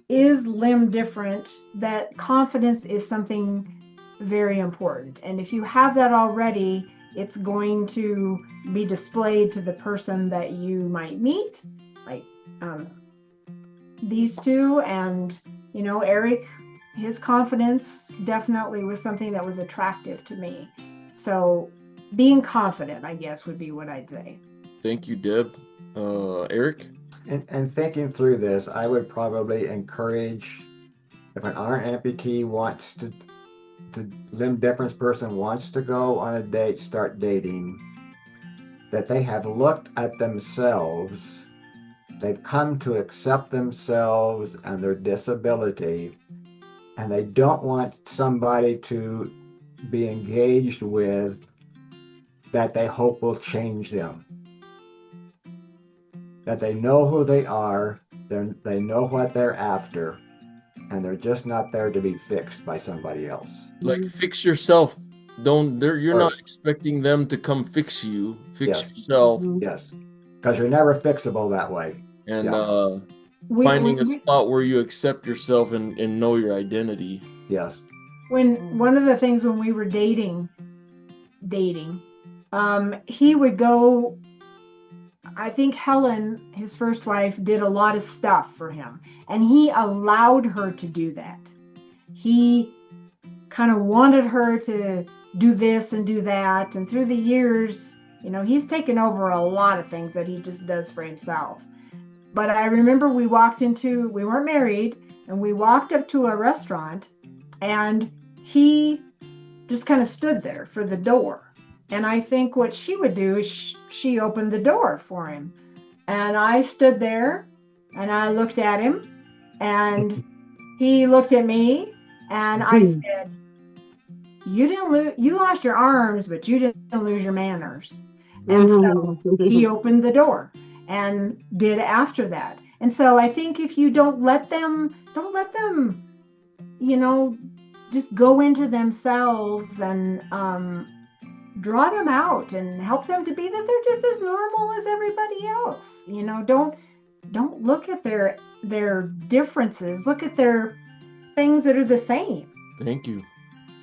is limb different, that confidence is something very important. And if you have that already, it's going to be displayed to the person that you might meet, like these two. And, Eric, his confidence definitely was something that was attractive to me. So being confident, I guess, would be what I'd say. Thank you, Deb. Eric? And thinking through this, I would probably encourage, if an arm amputee wants to, the limb difference person wants to go on a date, start dating, that they have looked at themselves, they've come to accept themselves and their disability, and they don't want somebody to be engaged with that they hope will change them. That they know who they are, they know what they're after, and they're just not there to be fixed by somebody else. Like, fix yourself. You're not First. expecting them to come fix you. Fix Yes. yourself. Yes, because you're never fixable that way. And Yeah. finding a spot where you accept yourself and know your identity. Yes. When one of the things when we were dating, he would go I think Helen, his first wife, did a lot of stuff for him, and he allowed her to do that. He kind of wanted her to do this and do that, and through the years, he's taken over a lot of things that he just does for himself. But I remember we weren't married, and we walked up to a restaurant, and he just kind of stood there for the door. And I think what she would do is she opened the door for him. And I stood there and I looked at him and he looked at me and I said, you lost your arms, but you didn't lose your manners. And so he opened the door and did after that. And so I think if you don't let them, just go into themselves and draw them out and help them to be that they're just as normal as everybody else. Don't look at their differences. Look at their things that are the same. Thank you.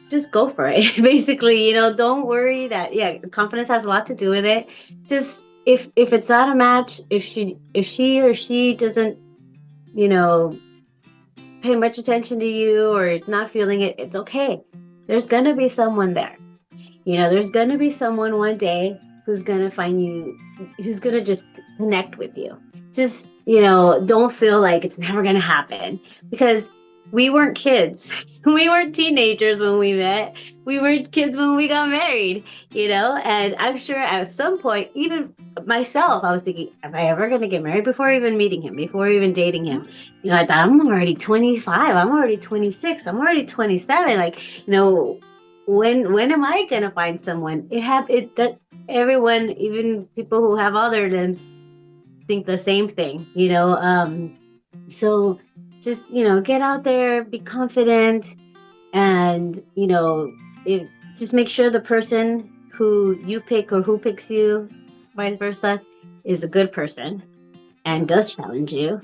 Just go for it. Basically, don't worry that confidence has a lot to do with it. Just if it's not a match, if she or she doesn't, pay much attention to you or not feeling it, it's okay. There's gonna be someone there. There's going to be someone one day who's going to find you, who's going to just connect with you. Just, don't feel like it's never going to happen, because we weren't kids. We weren't teenagers when we met. We weren't kids when we got married, and I'm sure at some point, even myself, I was thinking, am I ever going to get married before even meeting him, before even dating him? I thought, I'm already 25. I'm already 26. I'm already 27. Like, when am I gonna find someone? That everyone, even people who have other limbs, think the same thing, So just get out there, be confident, and just make sure the person who you pick or who picks you, vice versa, is a good person and does challenge you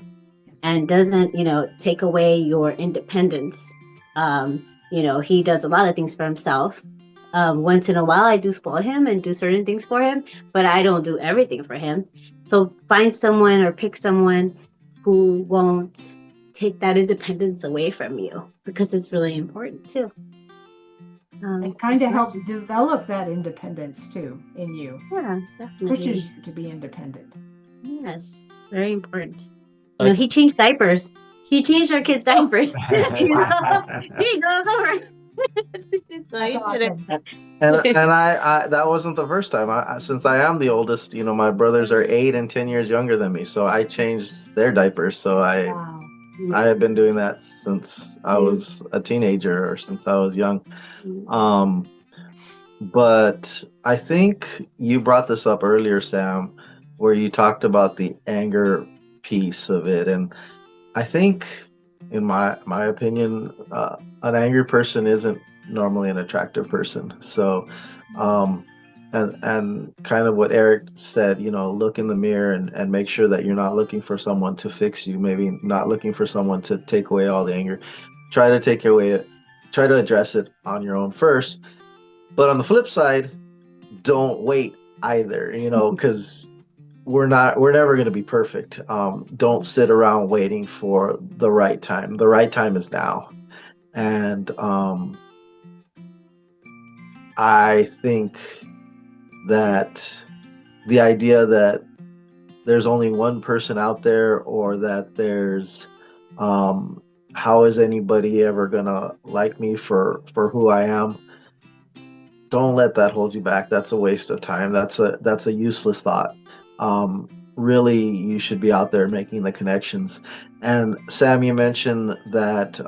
and doesn't take away your independence. He does a lot of things for himself. Once in a while, I do spoil him and do certain things for him, but I don't do everything for him. So find someone or pick someone who won't take that independence away from you, because it's really important too. It kind of helps develop that independence too in you. Yeah, definitely. Pushes you to be independent. Yes, very important. He changed diapers. He changed our kids' diapers. He goes over. And I that wasn't the first time. Since I am the oldest, my brothers are 8 and 10 years younger than me, so I changed their diapers. So I have been doing that since I was a teenager or since I was young. But I think you brought this up earlier, Sam, where you talked about the anger piece of it, and I think, in my opinion, an angry person isn't normally an attractive person. So, and kind of what Eric said, look in the mirror and make sure that you're not looking for someone to fix you. Maybe not looking for someone to take away all the anger. Try to address it on your own first. But on the flip side, don't wait either, because we're never going to be perfect. Don't sit around waiting for the right time. The right time is now. And I think that the idea that there's only one person out there, or that there's how is anybody ever gonna like me for who I am, don't let that hold you back. That's a waste of time. That's a useless thought. Really, you should be out there making the connections. And Sam, you mentioned that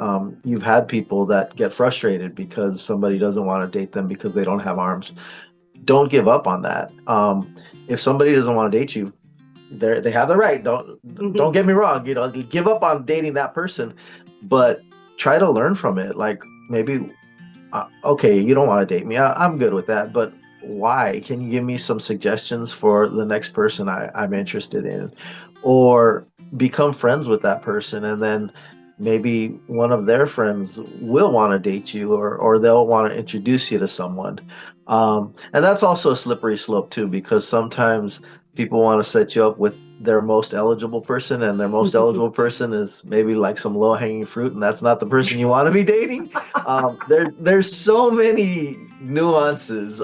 you've had people that get frustrated because somebody doesn't want to date them because they don't have arms. Don't give up on that. If somebody doesn't want to date you, they have the right. Don't get me wrong. Give up on dating that person, but try to learn from it. Like, maybe, okay, you don't want to date me. I'm good with that, but why? Can you give me some suggestions for the next person I'm interested in? Or become friends with that person, and then maybe one of their friends will want to date you, or they'll want to introduce you to someone. And that's also a slippery slope too, because sometimes people want to set you up with their most eligible person, and their most eligible person is maybe like some low-hanging fruit, and that's not the person you want to be dating. There's so many nuances,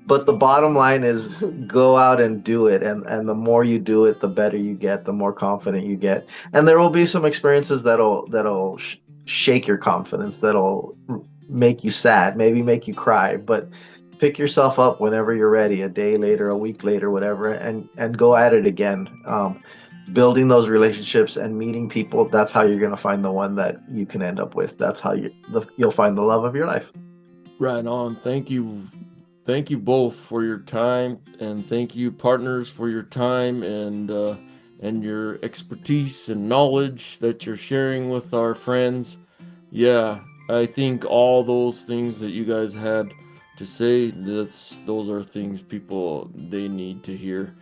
but the bottom line is go out and do it, and the more you do it, the better you get, the more confident you get, and there will be some experiences that'll shake your confidence, that'll make you sad, maybe make you cry, but pick yourself up whenever you're ready, a day later, a week later, whatever, and go at it again. Building those relationships and meeting people, that's how you're going to find the one that you can end up with. That's how you'll find the love of your life. Right on. Thank you both for your time, and thank you, partners, for your time and your expertise and knowledge that you're sharing with our friends. Yeah, I think all those things that you guys had to say, those are things people, they need to hear.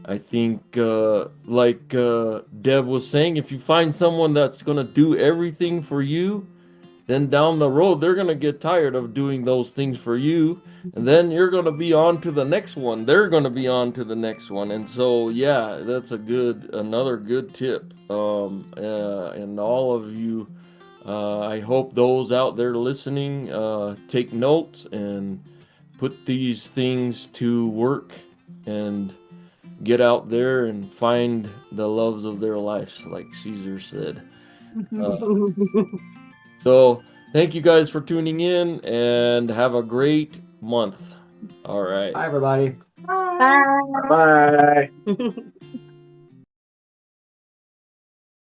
I think like Deb was saying, if you find someone that's going to do everything for you, then down the road they're going to get tired of doing those things for you, and then you're going to be on to the next one, they're going to be on to the next one. And so yeah, that's another good tip. And all of you, I hope those out there listening take notes and put these things to work and get out there and find the loves of their lives, like Caesar said. So thank you guys for tuning in, and have a great month. All right. Bye, everybody. Bye. Bye.